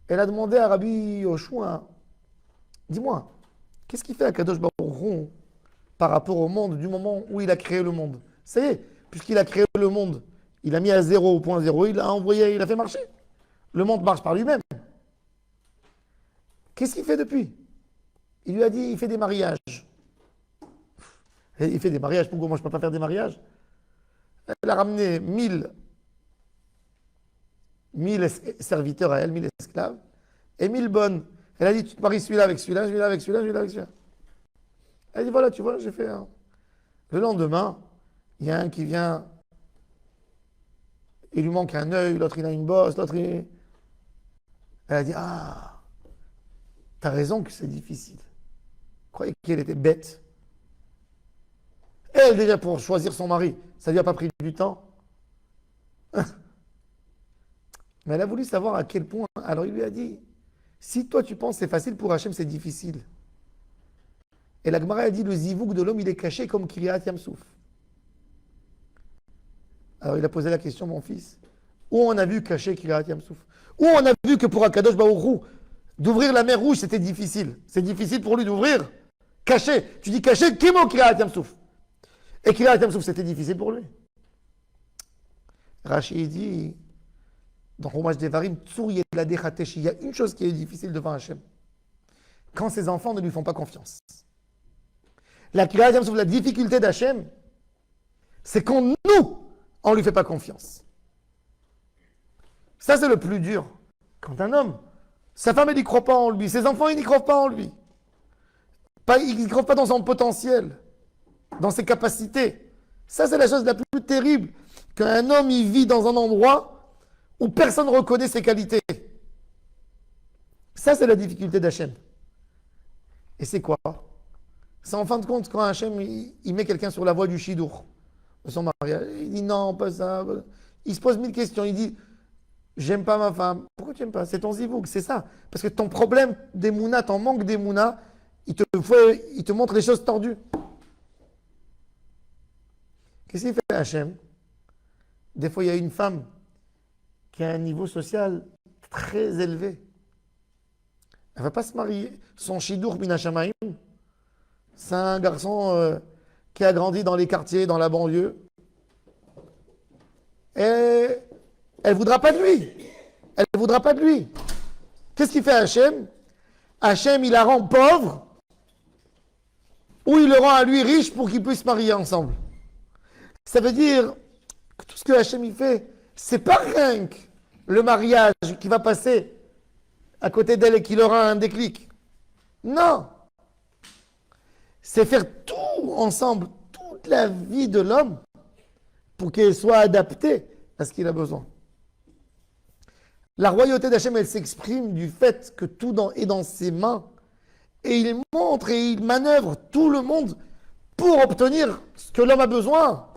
Elle a demandé à Rabbi Yoshua, dis-moi, qu'est-ce qu'il fait à Kadosh Baruch Hu par rapport au monde du moment où il a créé le monde? Ça y est, puisqu'il a créé le monde, il a mis à 0 au point 0, il a envoyé, il a fait marcher. Le monde marche par lui-même. Qu'est-ce qu'il fait depuis? Il lui a dit, il fait des mariages. Et il fait des mariages, pourquoi moi je ne peux pas faire des mariages? Elle a ramené 1000 serviteurs à elle, 1000 esclaves, et 1000 bonnes. Elle a dit, tu te maries celui-là avec celui-là, celui-là avec celui-là, celui-là avec celui-là. Elle a dit, voilà, tu vois, j'ai fait un. Le lendemain, il y a un qui vient, il lui manque un œil, l'autre il a une bosse, l'autre il. Elle a dit, ah, t'as raison que c'est difficile. Je croyais qu'elle était bête. Elle, déjà, pour choisir son mari, ça lui a pas pris du temps. Mais elle a voulu savoir à quel point. Alors il lui a dit, si toi tu penses que c'est facile pour Hachem, c'est difficile. Et la Gemara a dit, le zivouk de l'homme, il est caché comme Kiryat Yamsouf. Alors il a posé la question, mon fils, où on a vu caché Kiryat Yamsouf? Où on a vu que pour Akadosh Baruch Hu, d'ouvrir la mer rouge, c'était difficile. C'est difficile pour lui d'ouvrir. Caché. Tu dis caché, Kimo Kiryat Yamsouf. Et Kiryat Yamsouf, c'était difficile pour lui. Rachid dit, dans Chumash Devarim, Tsur Yeladeh Hatesh, il y a une chose qui est difficile devant Hachem. Quand ses enfants ne lui font pas confiance. La Kiryat Yamsouf, la difficulté d'Hachem, c'est quand nous, on ne lui fait pas confiance. Ça, c'est le plus dur. Quand un homme, sa femme, elle n'y croit pas en lui, ses enfants, ils n'y croient pas en lui. Ils n'y croient pas dans son potentiel, dans ses capacités. Ça, c'est la chose la plus terrible. Qu'un homme, il vit dans un endroit où personne ne reconnaît ses qualités. Ça, c'est la difficulté d'Hachem. Et c'est quoi? C'est en fin de compte quand Hachem, il met quelqu'un sur la voie du Shidour, de son mariage. Il dit non, pas ça. Il se pose 1000 questions. Il dit, j'aime pas ma femme. Pourquoi tu n'aimes pas? C'est ton zivouk, c'est ça. Parce que ton problème d'Emouna, ton manque d'Emouna, il te montre les choses tordues. Qu'est-ce qu'il fait Hachem? Des fois, il y a une femme qui a un niveau social très élevé. Elle ne va pas se marier. Son Shidour Min Hashamayim, c'est un garçon qui a grandi dans les quartiers, dans la banlieue. Et elle ne voudra pas de lui. Elle ne voudra pas de lui. Qu'est-ce qu'il fait Hachem? Hachem, il la rend pauvre ou il le rend à lui riche pour qu'ils puissent se marier ensemble. Ça veut dire que tout ce que Hachem il fait, c'est pas rien que le mariage qui va passer à côté d'elle et qu'il aura un déclic. Non. C'est faire tout ensemble, toute la vie de l'homme pour qu'elle soit adaptée à ce qu'il a besoin. La royauté d'Hachem, elle s'exprime du fait que tout est dans ses mains et il montre et il manœuvre tout le monde pour obtenir ce que l'homme a besoin.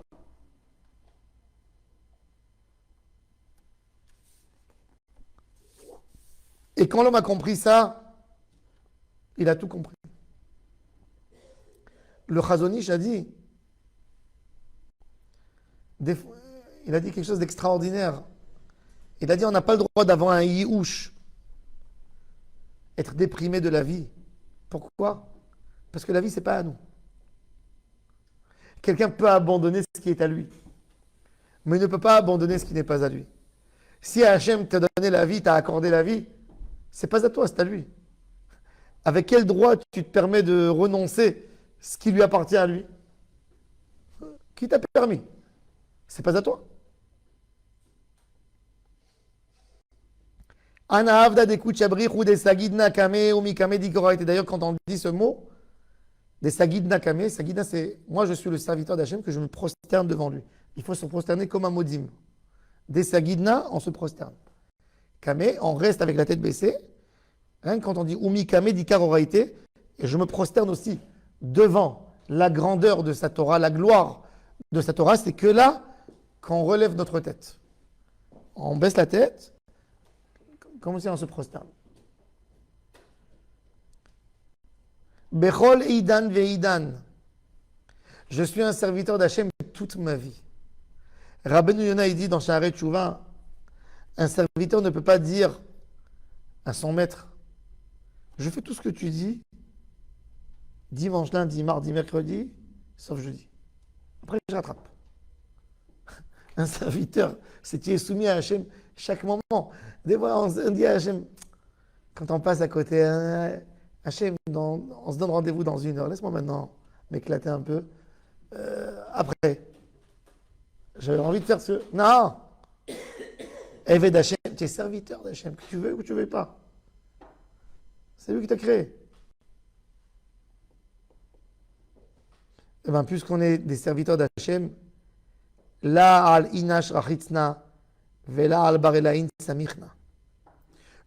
Et quand l'homme a compris ça, il a tout compris. Le Chazon Ish a dit, il a dit quelque chose d'extraordinaire. Il a dit, on n'a pas le droit d'avoir un yiouch, être déprimé de la vie. Pourquoi? Parce que la vie, ce n'est pas à nous. Quelqu'un peut abandonner ce qui est à lui, mais il ne peut pas abandonner ce qui n'est pas à lui. Si Hachem t'a donné la vie, t'a accordé la vie, c'est pas à toi, c'est à lui. Avec quel droit tu te permets de renoncer ce qui lui appartient à lui? Qui t'a permis? C'est pas à toi. Ana avda de kuchabri ou des sagidna kame ou mikame dikoraite. D'ailleurs, quand on dit ce mot, des sagidna kame, sagidna c'est moi je suis le serviteur d'Hachem que je me prosterne devant lui. Il faut se prosterner comme un modim. Des sagidna, on se prosterne. Kame, on reste avec la tête baissée. Hein, quand on dit Umi Kame dikaroraite, et je me prosterne aussi devant la grandeur de sa Torah, la gloire de sa Torah, c'est que là qu'on relève notre tête. On baisse la tête, comme si on se prosterne. Bechol Eidan Veidan. Je suis un serviteur d'Hachem toute ma vie. Rabbeinu Yonah, il dit dans Sha'arei Teshuvah, un serviteur ne peut pas dire à son maître, je fais tout ce que tu dis, dimanche, lundi, mardi, mercredi, sauf jeudi. Après, je rattrape. Un serviteur, c'est qui est soumis à Hachem chaque moment. Des fois, on dit à Hachem, quand on passe à côté, Hachem, on se donne rendez-vous dans 1 heure. Laisse-moi maintenant m'éclater un peu. Après, j'avais envie de faire ce. Non! Eved Hachem, tu es serviteur d'Hachem, que tu veux ou que tu ne veux pas. C'est lui qui t'a créé. Eh bien, puisqu'on est des serviteurs d'Hachem, la al inash rachitzna, vela al barelain samichna.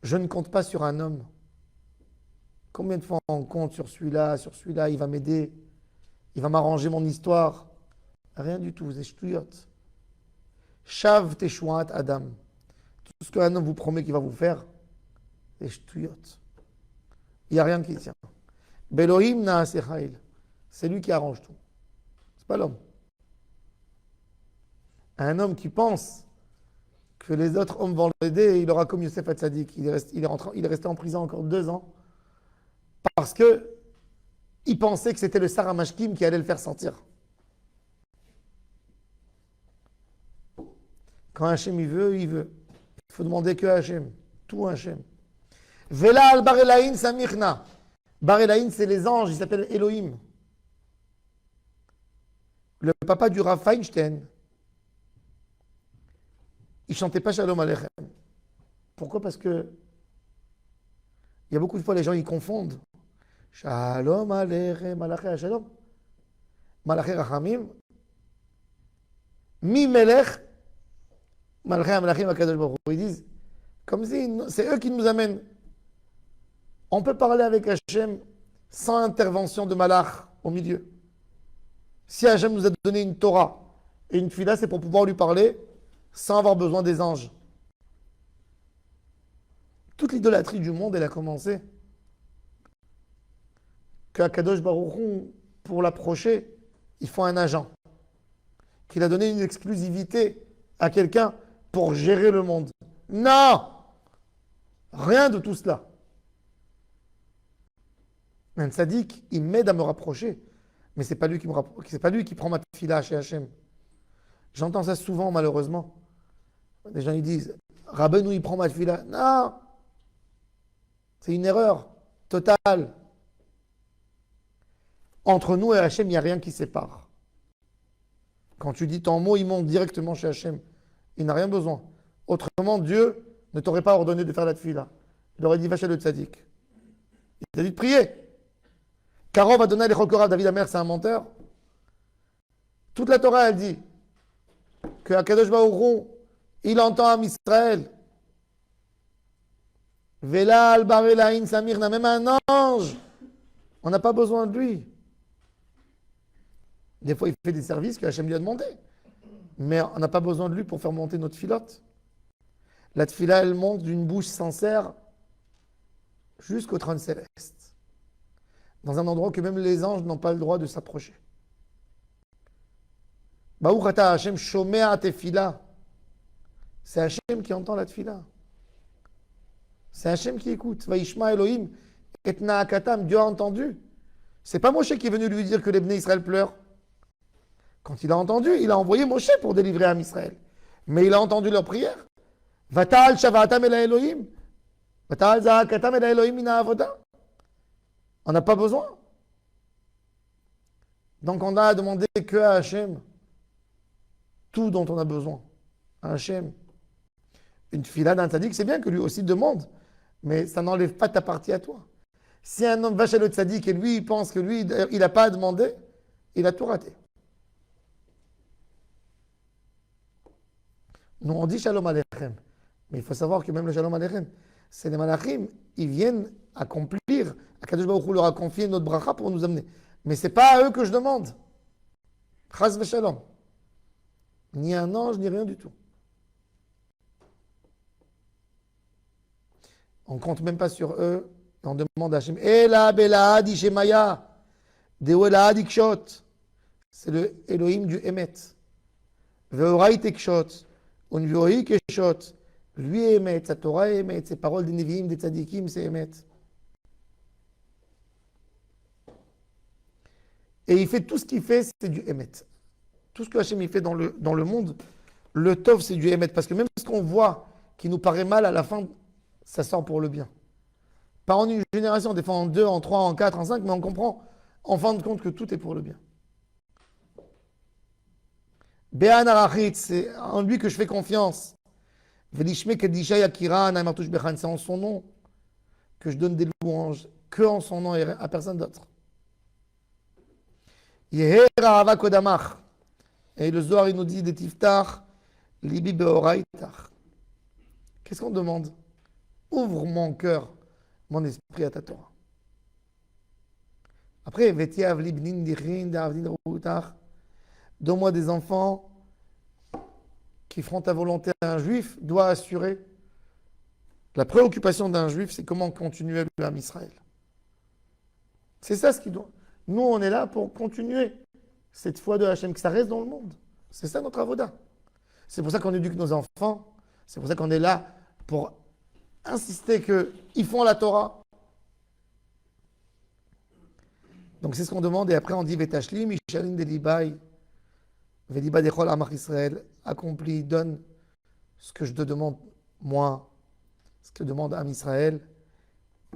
Je ne compte pas sur un homme. Combien de fois on compte sur celui-là, il va m'aider, il va m'arranger mon histoire. Rien du tout, vous êtes shtuyot. Shav teshuat Adam. Tout ce qu'un homme vous promet qu'il va vous faire, c'est shtuyot. Il n'y a rien qui tient. Belohim naasechail. C'est lui qui arrange tout. C'est pas l'homme. Un homme qui pense que les autres hommes vont l'aider, il aura comme Youssef Hatzadik. Il est resté en prison encore 2 ans parce que il pensait que c'était le Sarah Mashkim qui allait le faire sortir. Quand Hachem il veut, il veut. Il faut demander que Hachem. Tout Hachem. Vela al barelain samichna. Barelain, c'est les anges, il s'appelle Elohim. Le papa du Rav Feinstein, il ne chantait pas Shalom Aleichem. Pourquoi? Parce que il y a beaucoup de fois les gens ils confondent. Shalom Aleichem, Malaché Shalom. Malaché Rachamim. Mi Melech, Malaché Malachim Akadosh Baruch Hu. Ils disent, comme si c'est eux qui nous amènent. On peut parler avec Hachem sans intervention de Malach au milieu. Si Hachem nous a donné une Torah et une Tfila, c'est pour pouvoir lui parler sans avoir besoin des anges. Toute l'idolâtrie du monde, elle a commencé qu'à Kadosh Baruch Hu, pour l'approcher, il faut un agent. Qu'il a donné une exclusivité à quelqu'un pour gérer le monde. Non! Rien de tout cela. Un tzaddik, il m'aide à me rapprocher, mais ce n'est pas lui qui prend ma tefila chez Hachem. J'entends ça souvent, malheureusement. Les gens ils disent, Rabbeinu, il prend ma tefila. Non! C'est une erreur totale. Entre nous et Hachem, il n'y a rien qui sépare. Quand tu dis ton mot, il monte directement chez Hachem. Il n'a rien besoin. Autrement, Dieu ne t'aurait pas ordonné de faire la tefila. Il aurait dit, va chez le tzaddik. Il t'a dit de prier. Caro va donner les chokorav, David Amer, c'est un menteur. Toute la Torah, elle dit que Akadosh Baruch Hu, il entend Am Israël. Vela al barelain samirna, même un ange. On n'a pas besoin de lui. Des fois, il fait des services que Hachem lui a demandé. Mais on n'a pas besoin de lui pour faire monter notre filote. La tefila, elle monte d'une bouche sincère jusqu'au trône céleste. Dans un endroit que même les anges n'ont pas le droit de s'approcher. Baruch ata Hachem shomea tefila. C'est Hachem qui entend la tefila. C'est Hachem qui écoute. Vaishma Elohim et naakatam. Dieu a entendu. C'est pas Moshe qui est venu lui dire que les Bnei Israël pleurent. Quand il a entendu, il a envoyé Moshe pour délivrer Am Israël. Mais il a entendu leur prière. Vatal shavatam el Elohim. Vatal zaakatam el Elohim mina avoda. On n'a pas besoin. Donc on a demandé que à Hachem tout dont on a besoin. À Hachem. Une fila d'un tzaddik, c'est bien que lui aussi demande, mais ça n'enlève pas ta partie à toi. Si un homme va chez le tzaddik et lui, il pense que lui, il n'a pas à demander, il a tout raté. Nous, on dit Shalom Aleichem. Mais il faut savoir que même le Shalom Aleichem, c'est les malachim, ils viennent accomplir. Akadosh Baruch Hu leur a confié notre bracha pour nous amener. Mais ce n'est pas à eux que je demande. Chas v'shalom. Ni un ange, ni rien du tout. On ne compte même pas sur eux. On demande à Hachem. Ela belahad ishemaya. Deoelahad ikshot. C'est le Elohim du Emet. Veorai tekshot. Unvioi keshot. Lui est Emet. Sa Torah est Emet. Ses paroles des Nevi'im, des Tzadikim, c'est Emet. Et il fait tout ce qu'il fait, c'est du Emet. Tout ce que Hachem il fait dans le monde, le Tov, c'est du Emet. Parce que même ce qu'on voit qui nous paraît mal, à la fin, ça sort pour le bien. Pas en une génération, des fois en deux, en trois, en quatre, en cinq, mais on comprend en fin de compte que tout est pour le bien. Be'an arachit, c'est en lui que je fais confiance. Velishme kedisha yakira naimartush bechan, c'est en son nom que je donne des louanges, que en son nom et à personne d'autre. Yeher ahava kodamach. Et le Zohar, il nous dit des tiftach, libi beoraitach. Qu'est-ce qu'on demande? Ouvre mon cœur, mon esprit à ta Torah. Après, veti avli bnin dichin d'avdin routach. Donne-moi des enfants qui feront ta volonté. Un juif doit assurer. La préoccupation d'un juif, c'est comment continuer le Ham Israël. C'est ça ce qu'il doit. Nous, on est là pour continuer cette foi de Hachem, que ça reste dans le monde. C'est ça notre avoda. C'est pour ça qu'on éduque nos enfants. C'est pour ça qu'on est là pour insister qu'ils font la Torah. Donc c'est ce qu'on demande. Et après, on dit Vetashli, Mishalin Delibai, Veliba Dechol Amach Israël, accomplis, donne ce que je te demande, moi, ce que demande Am Israël,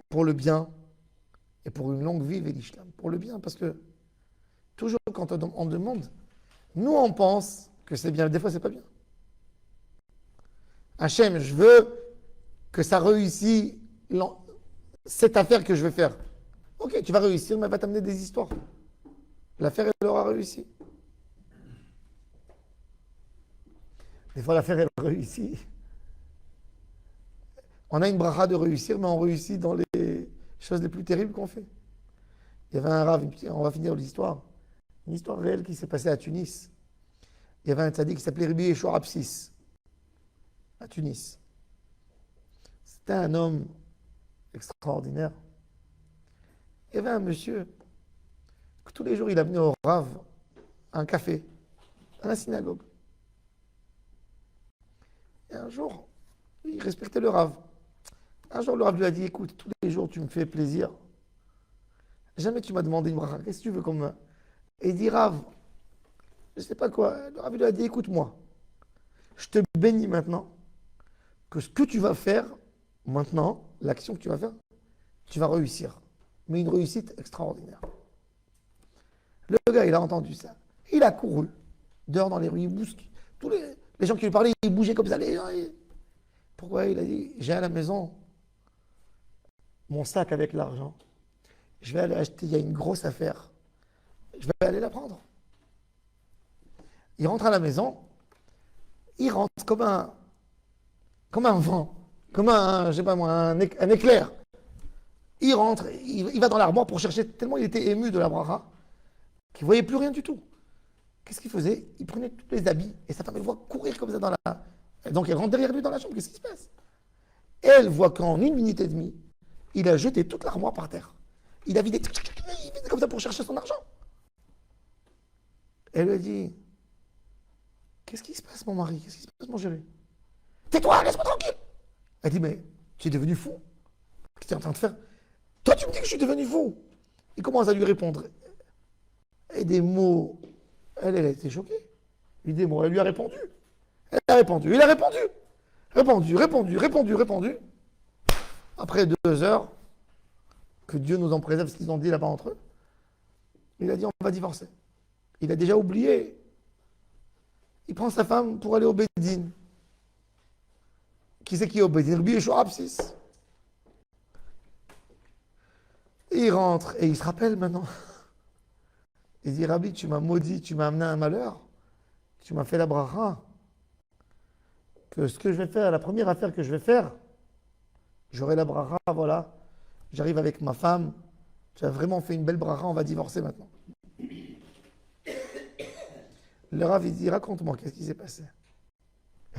pour le bien et pour une longue vie, Velishlam. Pour le bien, parce que toujours quand on demande, nous on pense que c'est bien, des fois c'est pas bien. Hachem, je veux que ça réussisse cette affaire que je vais faire. Ok, tu vas réussir, mais elle va t'amener des histoires. L'affaire, elle aura réussi. Des fois, l'affaire, elle réussit. On a une bracha de réussir, mais on réussit dans les choses les plus terribles qu'on fait. Il y avait un rave, on va finir l'histoire, une histoire réelle qui s'est passée à Tunis. Il y avait un tzaddik qui s'appelait Rabbi Yeshua Apsis, à Tunis. C'était un homme extraordinaire. Il y avait un monsieur que tous les jours il amenait au rave un café à la synagogue. Et un jour, il respectait le rave. Un jour, le rave lui a dit, écoute, tous les jours tu me fais plaisir. Jamais tu m'as demandé une bracha. Qu'est-ce que tu veux comme... Et il dit, rave, je ne sais pas quoi. Le rave lui a dit, écoute-moi, je te bénis maintenant que ce que tu vas faire maintenant, l'action que tu vas faire, tu vas réussir. Mais une réussite extraordinaire. Le gars, il a entendu ça. Il a couru dehors dans les rues, il bousque. Tous les gens qui lui parlaient, ils bougeaient comme ça. Pourquoi? Il a dit, j'ai à la maison mon sac avec l'argent. Je vais aller acheter, il y a une grosse affaire. Je vais aller la prendre. Il rentre à la maison, il rentre comme un vent, comme je sais pas moi, un éclair. Il rentre, il va dans l'armoire pour chercher, tellement il était ému de la bracha, qu'il ne voyait plus rien du tout. Qu'est-ce qu'il faisait? Il prenait tous les habits, et sa femme, elle voit courir comme ça dans la... Donc elle rentre derrière lui dans la chambre, qu'est-ce qui se passe? Et elle voit qu'en 1 minute et demie, il a jeté toute l'armoire par terre. Il a vidé, il faisait comme ça pour chercher son argent. Elle lui a dit, qu'est-ce qui se passe mon mari? Qu'est-ce qui se passe mon chéri? Tais-toi, laisse-moi tranquille. Elle dit, mais tu es devenu fou? Qu'est-ce que tu es en train de faire? Toi, tu me dis que je suis devenu fou. Il commence à lui répondre. Et des mots. Elle a été choquée. Des mots. Elle lui a répondu. Elle a répondu. Il a répondu. Répondu. Après 2 heures, que Dieu nous en préserve ce qu'ils ont dit là-bas entre eux, il a dit on va divorcer. Il a déjà oublié. Il prend sa femme pour aller au Bédine. Qui c'est qui est au Bédine? Rabbi Yeshua Apsis. Il rentre et il se rappelle maintenant. Il dit, Rabbi, tu m'as maudit, tu m'as amené un malheur, tu m'as fait la bracha, que ce que je vais faire, la première affaire que je vais faire, j'aurai la bracha, voilà, j'arrive avec ma femme, tu as vraiment fait une belle bracha, on va divorcer maintenant. Le Rav, il dit, raconte-moi, qu'est-ce qui s'est passé?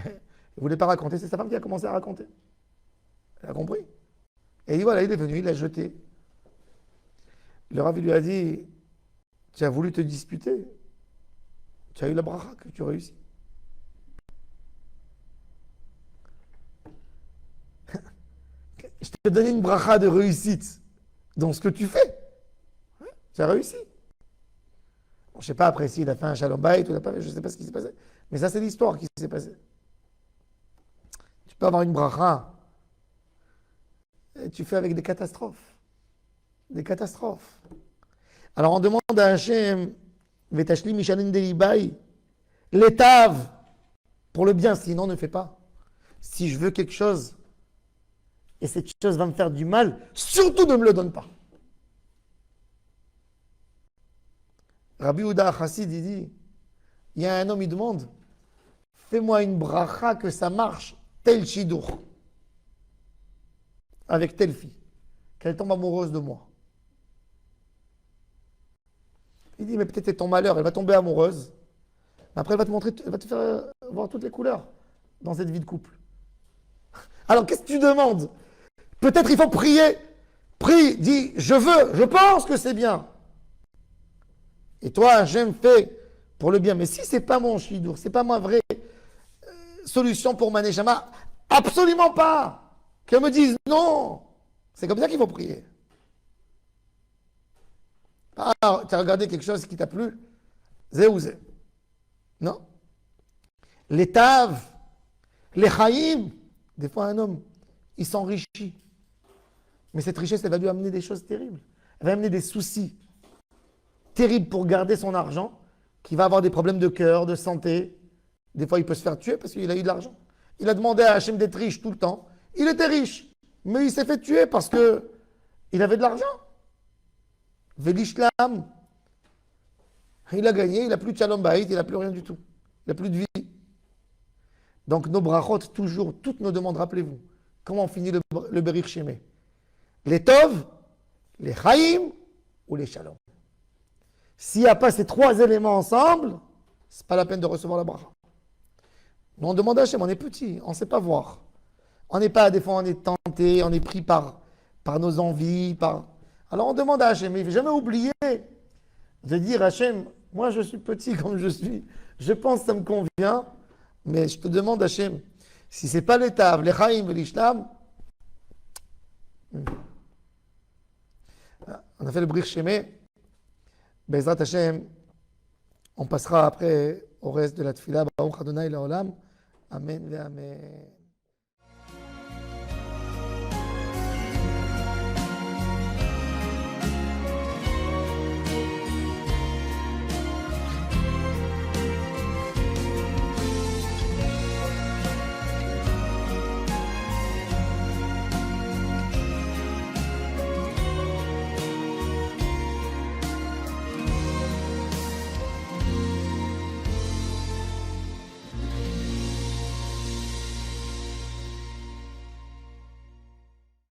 Il ne voulait pas raconter, c'est sa femme qui a commencé à raconter. Elle a compris. Et il dit, voilà, il est venu, il l'a jeté. Le Rav lui a dit, tu as voulu te disputer, tu as eu la bracha que tu réussis. Je t'ai donné une bracha de réussite dans ce que tu fais. Tu as réussi. Bon, je ne sais pas après s'il a fait un shalom bayit ou il n'a pas fait, je ne sais pas ce qui s'est passé. Mais ça, c'est l'histoire qui s'est passée. Tu peux avoir une bracha Et tu fais avec des catastrophes. Des catastrophes. Alors on demande à Hachem, Vetashli Mishanin Deibai, l'étave, pour le bien, sinon ne fais pas. Si je veux quelque chose, et cette chose va me faire du mal, surtout ne me le donne pas. Rabbi Ouda Chassid, il dit, il y a un homme, il demande, fais-moi une bracha que ça marche, tel shidour, avec telle fille, qu'elle tombe amoureuse de moi. Il dit, mais peut-être c'est ton malheur, elle va tomber amoureuse, mais après elle va te montrer, elle va te faire voir toutes les couleurs dans cette vie de couple. Alors qu'est-ce que tu demandes? Peut-être il faut prier. Prie, dis, je veux, je pense que c'est bien. Et toi, j'aime fait pour le bien. Mais si c'est pas mon shidour, c'est pas ma vraie solution pour ma neshama, absolument pas. Qu'elle me dise non. C'est comme ça qu'il faut prier. Ah, tu as regardé quelque chose qui t'a plu? Zé ou zé. Non. Les taves, les chaïm. Des fois, un homme, il s'enrichit. Mais cette richesse, elle va lui amener des choses terribles. Elle va amener des soucis terribles pour garder son argent, qui va avoir des problèmes de cœur, de santé. Des fois, il peut se faire tuer parce qu'il a eu de l'argent. Il a demandé à Hachem d'être riche tout le temps. Il était riche, mais il s'est fait tuer parce qu'il avait de l'argent. Velishlam. Il a gagné, il n'a plus de shalom bayit, il n'a plus rien du tout. Il n'a plus de vie. Donc nos brachot, toujours, toutes nos demandes, rappelez-vous, comment on finit le Berich Shemé? Les Tov, les Chaim ou les Shalom. S'il n'y a pas ces trois éléments ensemble, ce n'est pas la peine de recevoir la bracha. Nous on demande à Hachem, on est petit, on ne sait pas voir. On n'est pas, des fois on est tenté, on est pris par nos envies. Alors on demande à Hachem, mais il ne faut jamais oublier de dire Hachem, moi je suis petit comme je suis, je pense que ça me convient, mais je te demande Hachem, si ce n'est pas les tables, les Chaim et l'Ishlam, on a fait le Brich Shemé. Bezrat Hashem, on passera après au reste de la Tfila. Baruch Adonai Laolam. Amen ve Amen.